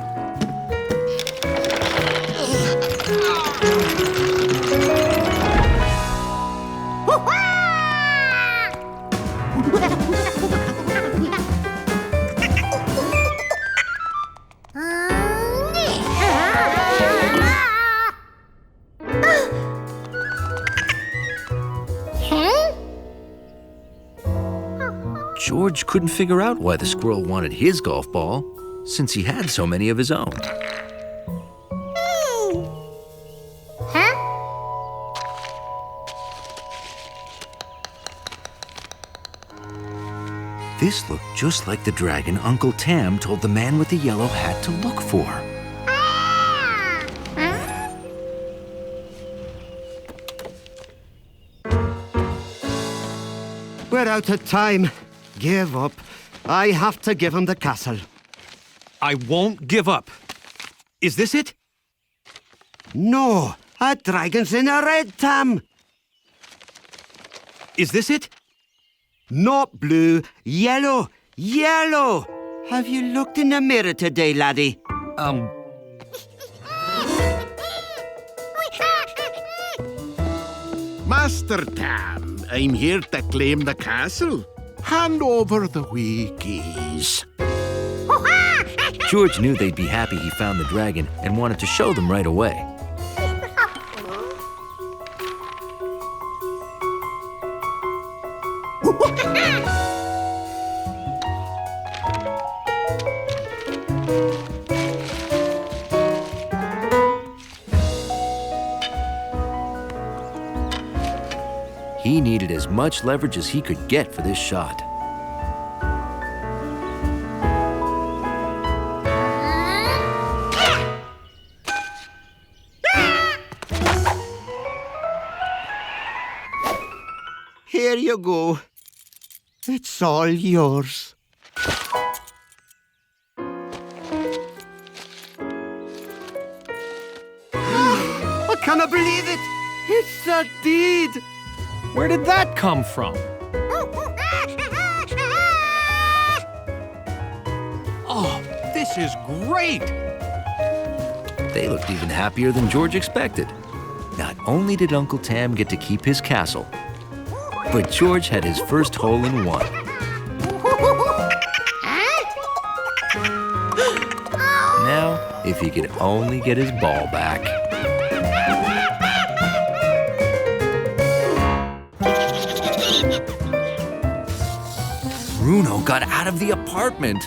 George couldn't figure out why the squirrel wanted his golf ball, since he had so many of his own. This looked just like the dragon Uncle Tam told the man with the yellow hat to look for. We're out of time. Give up. I have to give him the castle. I won't give up. Is this it? No, a dragon's in a red tam. Is this it? Not blue, yellow, yellow. Have you looked in the mirror today, laddie? Master Tam, I'm here to claim the castle. Hand over the wee keys. George knew they'd be happy he found the dragon and wanted to show them right away. He needed as much leverage as he could get for this shot. Here you go. It's all yours. I cannot believe it. It's a deed. Where did that come from? Oh, this is great! They looked even happier than George expected. Not only did Uncle Tam get to keep his castle, but George had his first hole-in-one. Now, if he could only get his ball back. Bruno got out of the apartment.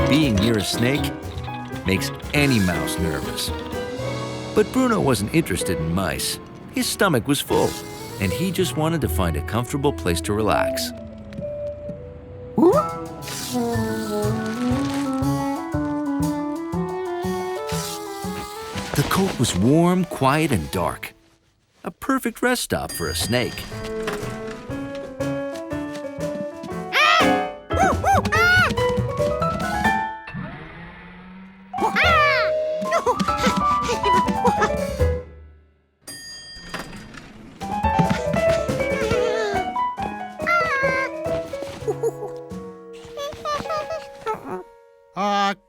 Being near a snake makes any mouse nervous. But Bruno wasn't interested in mice. His stomach was full, and he just wanted to find a comfortable place to relax. The coat was warm, quiet, and dark. A perfect rest stop for a snake.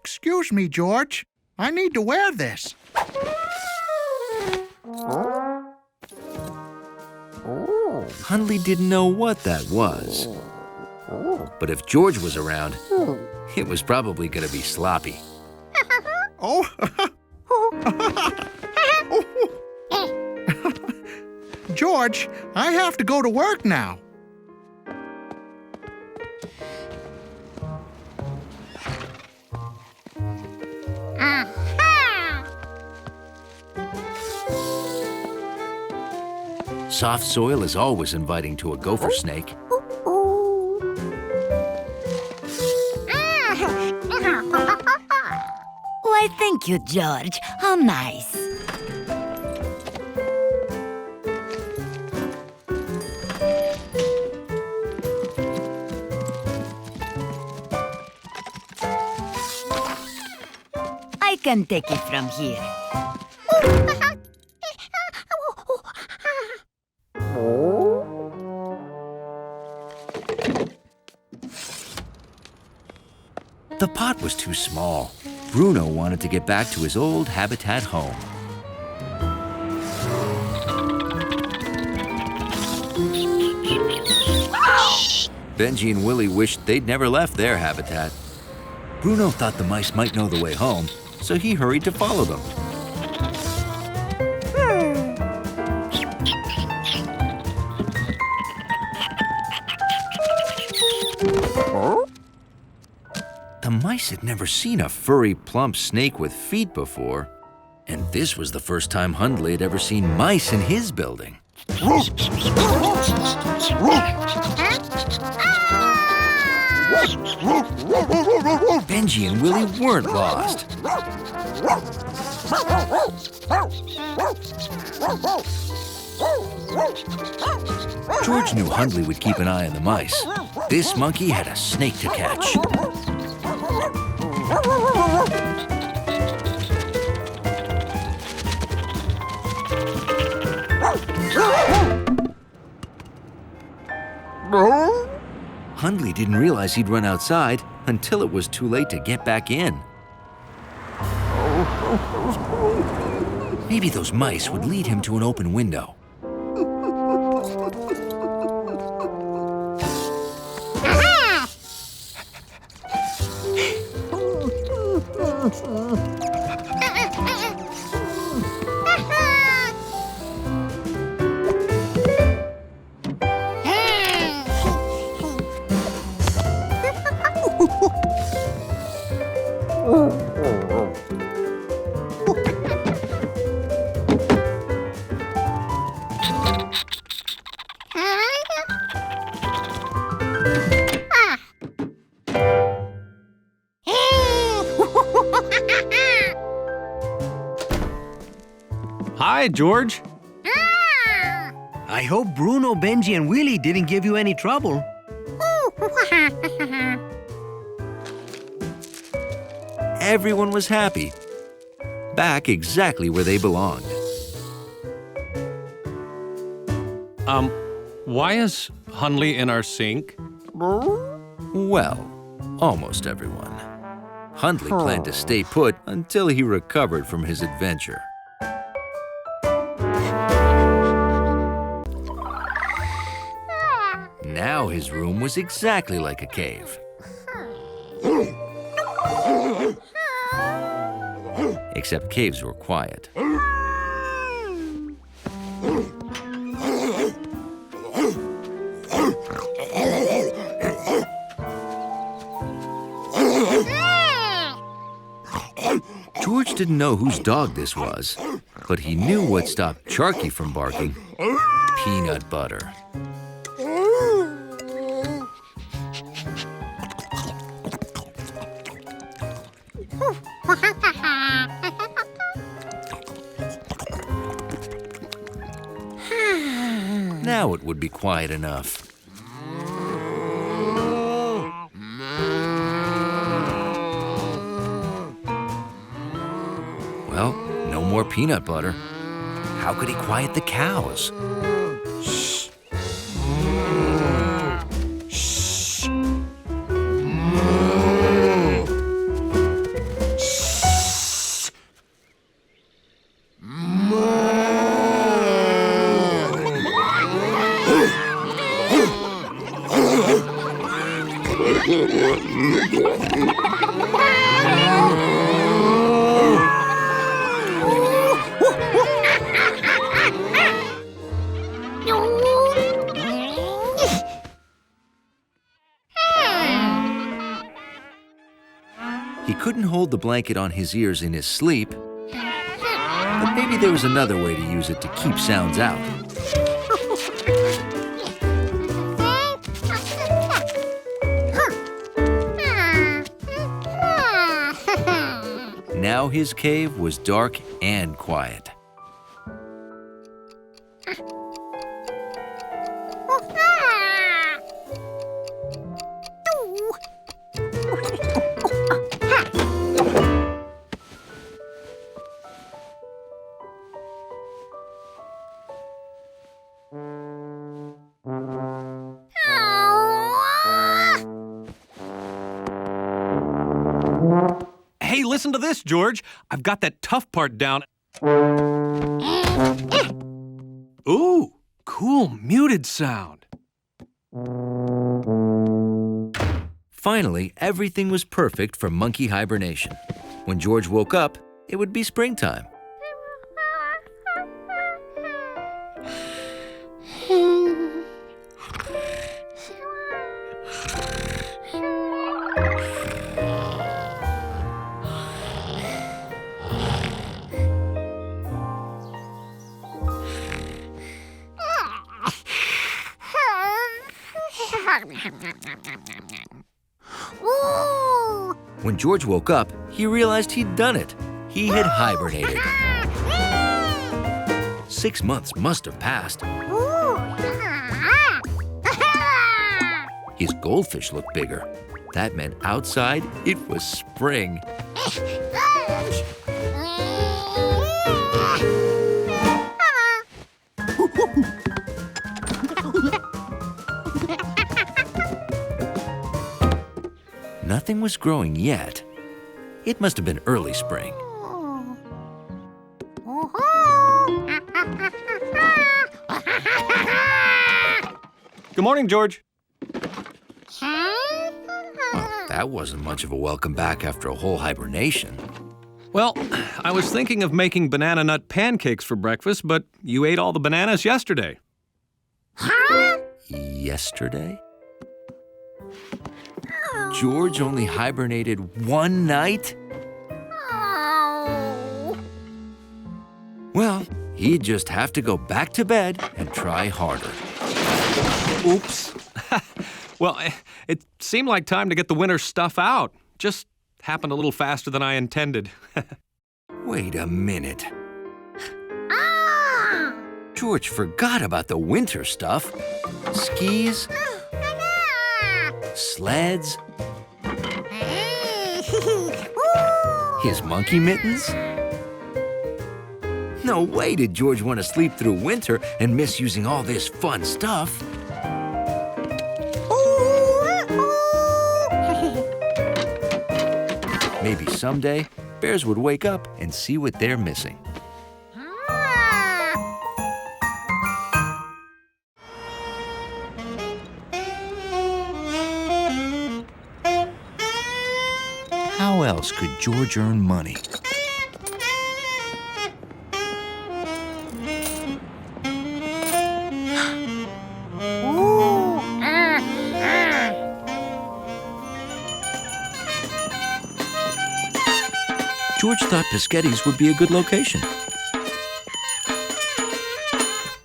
Excuse me, George. I need to wear this. Hundley didn't know what that was. But if George was around, it was probably going to be sloppy. Oh. George, I have to go to work now. Soft soil is always inviting to a gopher snake. Why, thank you, George. How nice. I can take it from here. The pot was too small. Bruno wanted to get back to his old habitat home. Benji and Willie wished they'd never left their habitat. Bruno thought the mice might know the way home, so he hurried to follow them. The mice had never seen a furry, plump snake with feet before, and this was the first time Hundley had ever seen mice in his building. Benji and Willie weren't lost. George knew Hundley would keep an eye on the mice. This monkey had a snake to catch. Hundley didn't realize he'd run outside until it was too late to get back in. Maybe those mice would lead him to an open window. Hi, George. I hope Bruno, Benji, and Willie didn't give you any trouble. Everyone was happy, back exactly where they belonged. Why is Hundley in our sink? Well, almost everyone. Hundley planned to stay put until he recovered from his adventure. Now his room was exactly like a cave. Except caves were quiet. George didn't know whose dog this was, but he knew what stopped Sharky from barking: peanut butter. Now it would be quiet enough. Well, no more peanut butter. How could he quiet the cows? Shh. Shh. He couldn't hold the blanket on his ears in his sleep, but maybe there was another way to use it to keep sounds out. now his cave was dark and quiet. Hey, listen to this, George. I've got that tough part down. Ooh, cool muted sound. Finally, everything was perfect for monkey hibernation. When George woke up, it would be springtime. When George woke up, he realized he'd done it. He had hibernated. 6 months must have passed. His goldfish looked bigger. That meant outside it was spring. Nothing was growing yet. It must have been early spring. Good morning, George. Well, that wasn't much of a welcome back after a whole hibernation. Well, I was thinking of making banana nut pancakes for breakfast, but you ate all the bananas yesterday. Yesterday? George only hibernated one night? Well, he'd just have to go back to bed and try harder. Oops. Well, it seemed like time to get the winter stuff out. Just happened a little faster than I intended. Wait a minute. George forgot about the winter stuff. Skis, sleds, his monkey mittens. No way did George want to sleep through winter and miss using all this fun stuff. Maybe someday, bears would wake up and see what they're missing. How else could George earn money? George thought Pisghetti's would be a good location.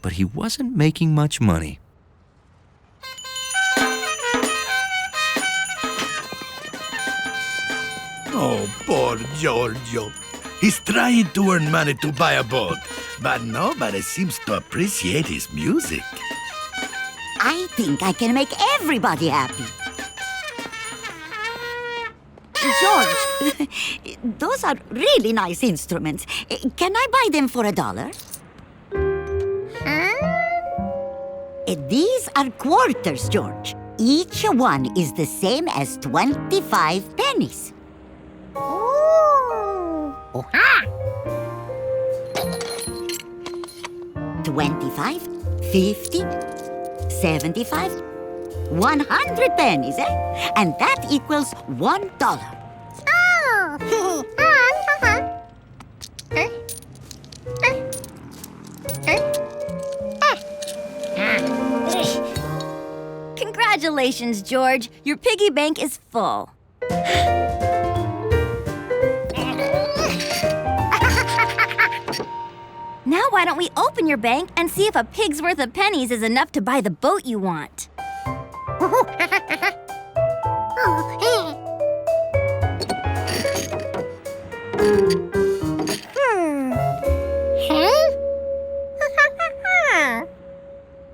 But he wasn't making much money. Oh, poor Giorgio. He's trying to earn money to buy a boat, but nobody seems to appreciate his music. I think I can make everybody happy. George, those are really nice instruments. Can I buy them for $1? These are quarters, George. Each one is the same as 25 pennies. 25, 50, 75, 100 pennies, eh? And that equals $1. Congratulations, George. Your piggy bank is full. Now why don't we open your bank and see if a pig's worth of pennies is enough to buy the boat you want?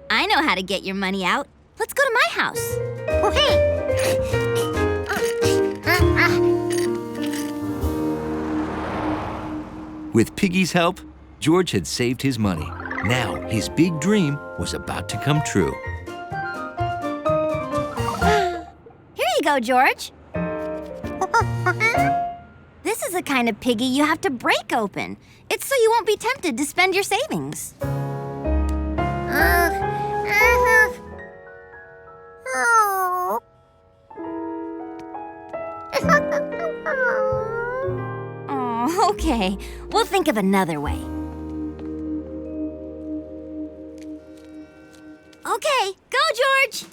I know how to get your money out. Let's go to my house. With Piggy's help, George had saved his money. Now his big dream was about to come true. Here you go, George. This is the kind of piggy you have to break open. It's so you won't be tempted to spend your savings. Oh, okay. We'll think of another way. Okay, go, George!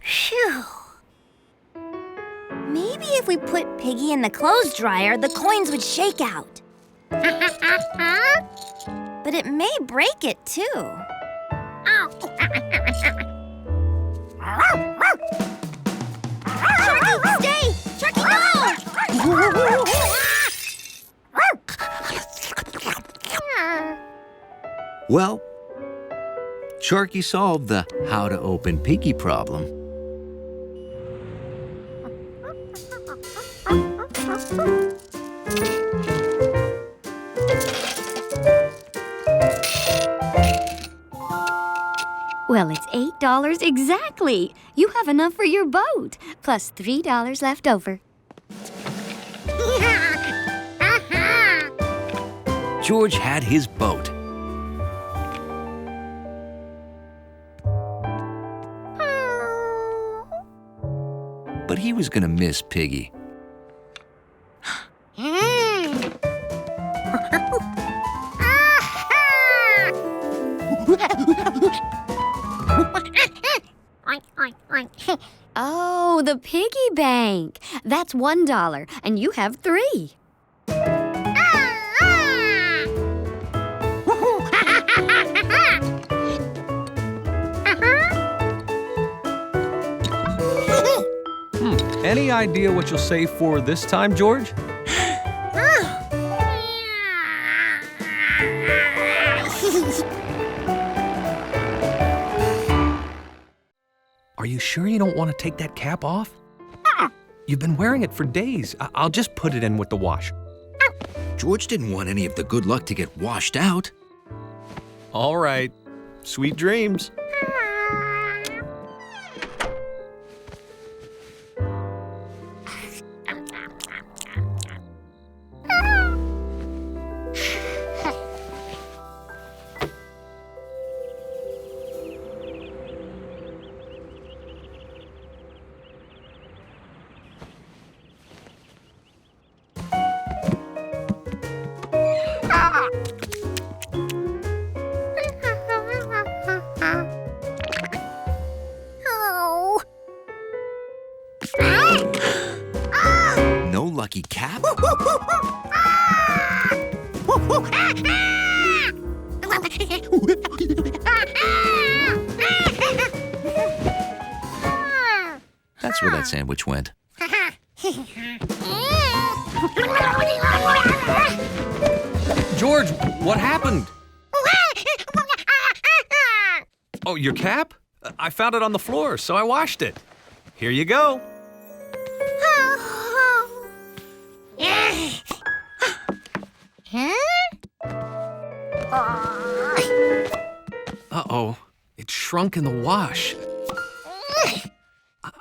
Phew. Maybe if we put Piggy in the clothes dryer, the coins would shake out. But it may break it, too. Sharky, stay! Sharky, no! Well, Sharky solved the how to open Piggy problem. Well, it's $8 exactly. You have enough for your boat, plus $3 left over. George had his boat. But he was gonna miss Piggy. Oh, the piggy bank. That's $1, and you have 3. Any idea what you'll save for this time, George? Are you sure you don't want to take that cap off? You've been wearing it for days. I'll just put it in with the wash. George didn't want any of the good luck to get washed out. All right. Sweet dreams. No lucky cap? That's where that sandwich went. George, what happened? Oh, your cap? I found it on the floor, so I washed it. Here you go. Uh-oh, it shrunk in the wash.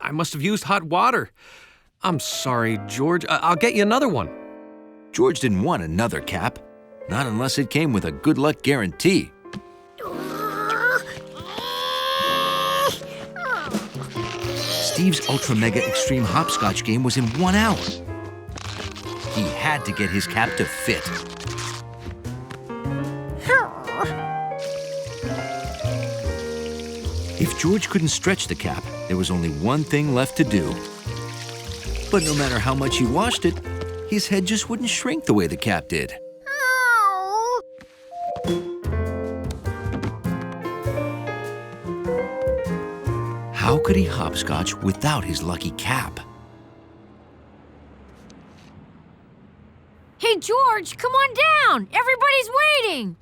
I must have used hot water. I'm sorry, George. I'll get you another one. George didn't want another cap, not unless it came with a good luck guarantee. Steve's Ultra Mega Extreme Hopscotch game was in 1 hour. He had to get his cap to fit. If If George couldn't stretch the cap, there was only one thing left to do. But no matter how much he washed it, his head just wouldn't shrink the way the cap did. How could he hopscotch without his lucky cap? Hey, George, come on down. Everybody's waiting.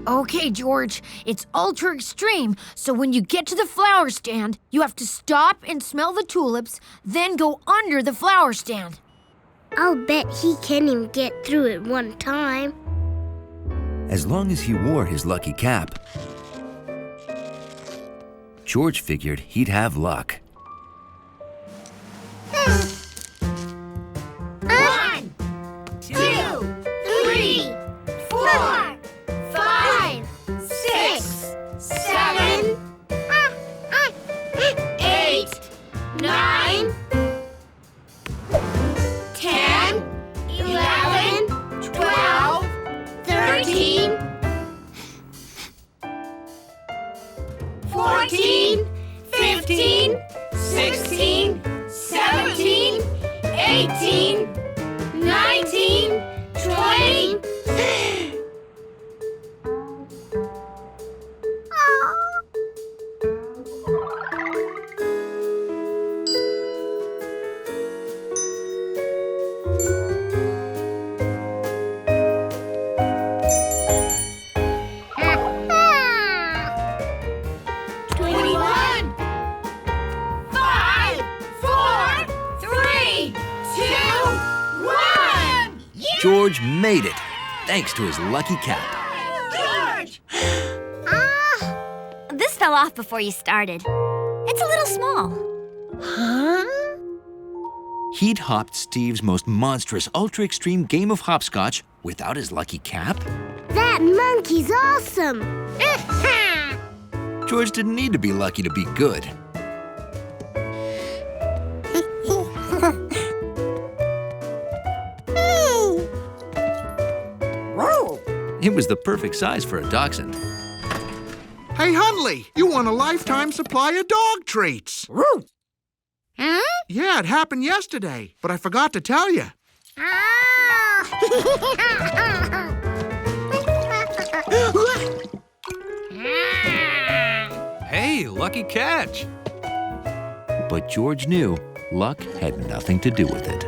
Okay, George, it's ultra extreme, so when you get to the flower stand, you have to stop and smell the tulips, then go under the flower stand. I'll bet he can't even get through it one time. As long as he wore his lucky cap, George figured he'd have luck. 1, 2, 3, 4, 5, 6, 7, 8, 9, 10, 11, 12, 13, 14, 15, 16, 17, 18, 19, 20. George made it, thanks to his lucky cap. George! This fell off before you started. It's a little small. Huh? He'd hopped Steve's most monstrous, ultra-extreme game of hopscotch without his lucky cap? That monkey's awesome! George didn't need to be lucky to be good. It was the perfect size for a dachshund. Hey, Hundley, you won a lifetime supply of dog treats. Huh? Yeah, it happened yesterday, but I forgot to tell you. Hey, lucky catch. But George knew luck had nothing to do with it.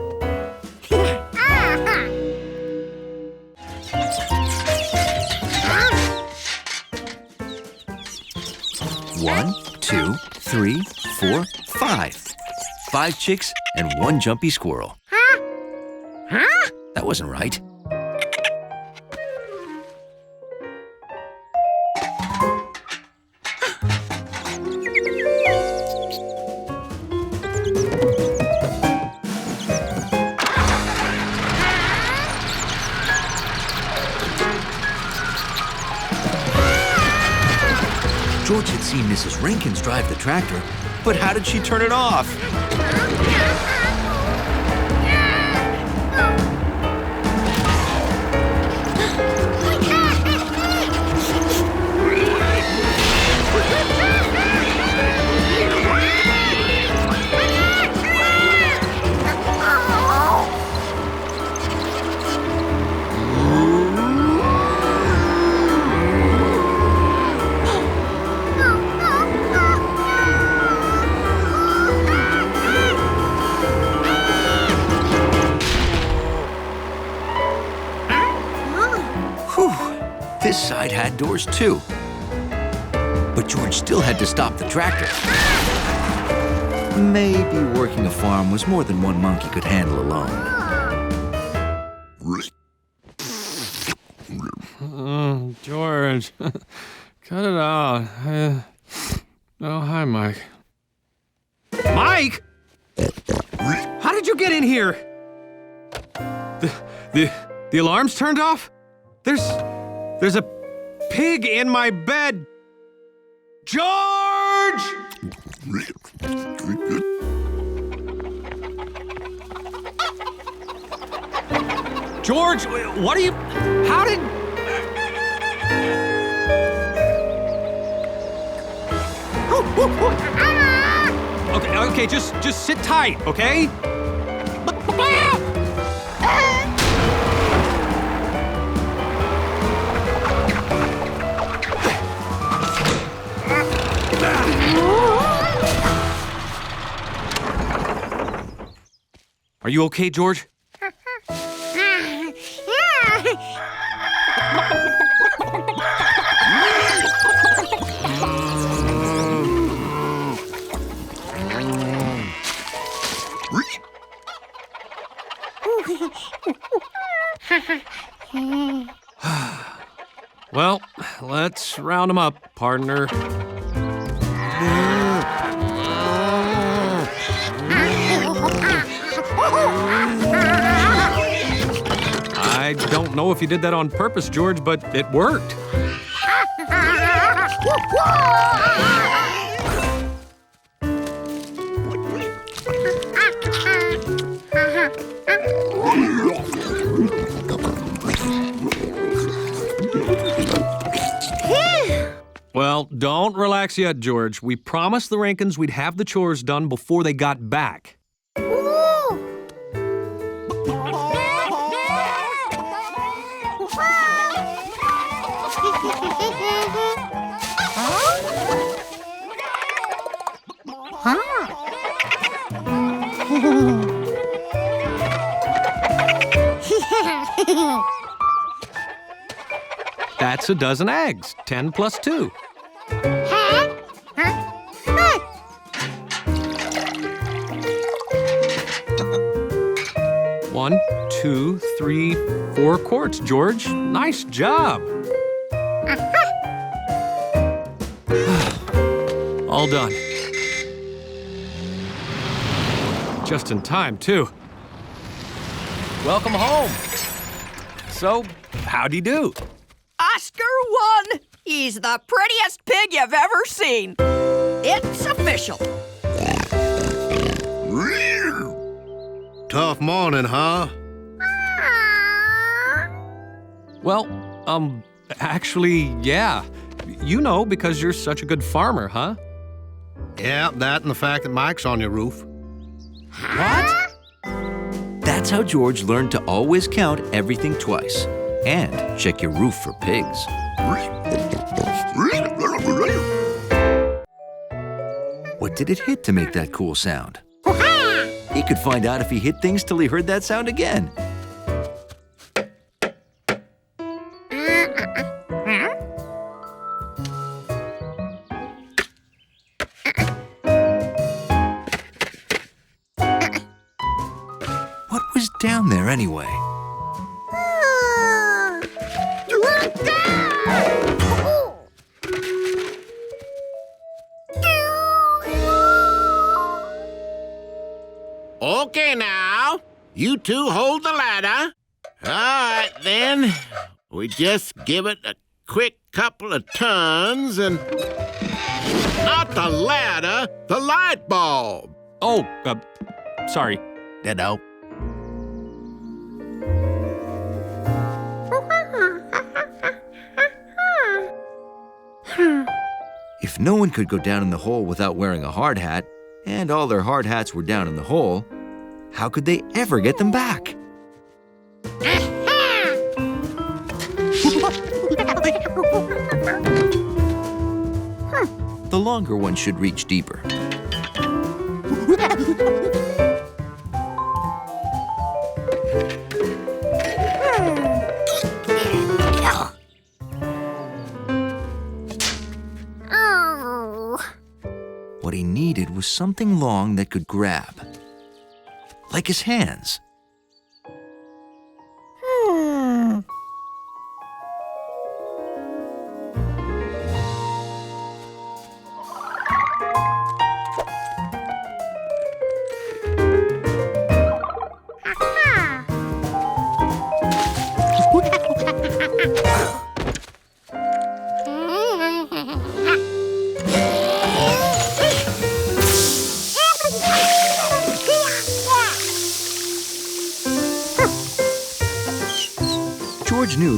1, 2, 3, 4, 5. 5 chicks and 1 jumpy squirrel. Huh? That wasn't right. George had seen Mrs. Rankins drive the tractor, but how did she turn it off? This side had doors too. But George still had to stop the tractor. Maybe working a farm was more than one monkey could handle alone. Oh, George, cut it out. Oh, hi, Mike. Mike? How did you get in here? The alarm's turned off? There's a pig in my bed. George! George, what are you... How did... Okay, just sit tight, okay? Are you okay, George? Well, let's round them up, partner. I don't know if you did that on purpose, George, but it worked. Well, don't relax yet, George. We promised the Rankins we'd have the chores done before they got back. That's a dozen eggs. 10 plus 2. One, 2, 3, 4 quarts, George. Nice job. All done. Just in time, too. Welcome home. So, how'd he do? Oscar won! He's the prettiest pig you've ever seen. It's official. Tough morning, huh? Well, actually, yeah. You know, because you're such a good farmer, huh? Yeah, that and the fact that Mike's on your roof. What? That's how George learned to always count everything twice and check your roof for pigs. What did it hit to make that cool sound? He could find out if he hit things till he heard that sound again. What was down there anyway? Okay, now. You two hold the ladder. All right, then. We just give it a quick couple of turns and... Not the ladder, the light bulb. Oh, sorry. Ditto. If no one could go down in the hole without wearing a hard hat, and all their hard hats were down in the hole, how could they ever get them back? The longer one should reach deeper. What he needed was something long that could grab, like his hands.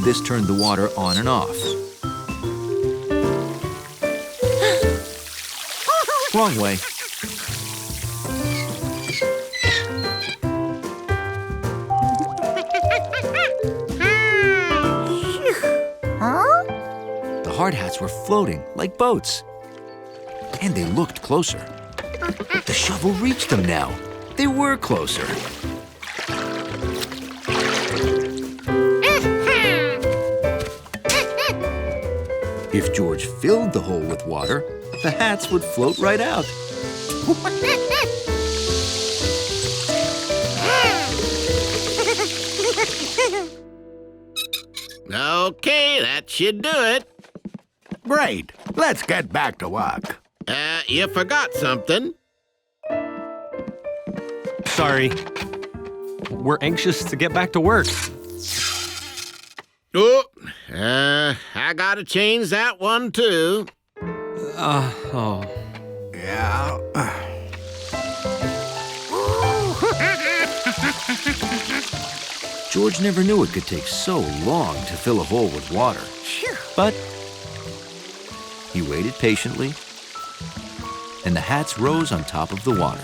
this turned the water on and off. Wrong way. The hard hats were floating like boats. And they looked closer. The shovel reached them now. They were closer. If George filled the hole with water, the hats would float right out. Okay, that should do it. Great. Let's get back to work. You forgot something. Sorry. We're anxious to get back to work. Oh, I gotta change that one too. Oh. Yeah. George never knew it could take so long to fill a hole with water. But he waited patiently, and the hats rose on top of the water.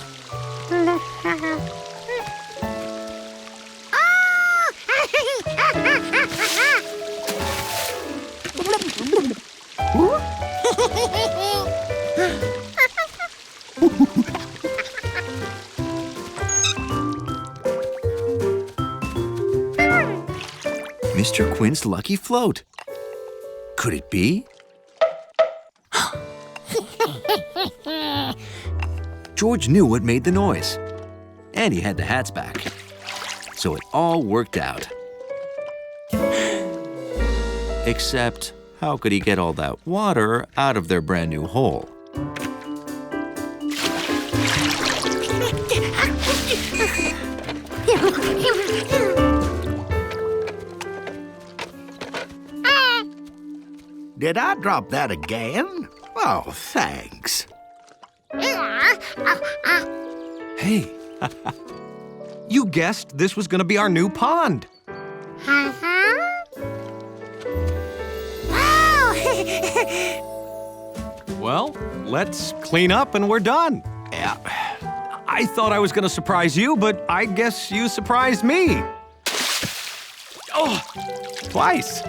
Mr. Quint's lucky float. Could it be? George knew what made the noise, and he had the hats back. So it all worked out. Except, how could he get all that water out of their brand new hole? Did I drop that again? Oh, thanks. Hey, you guessed this was gonna be our new pond. Well, let's clean up and we're done. Yeah. I thought I was gonna surprise you, but I guess you surprised me. Oh, twice.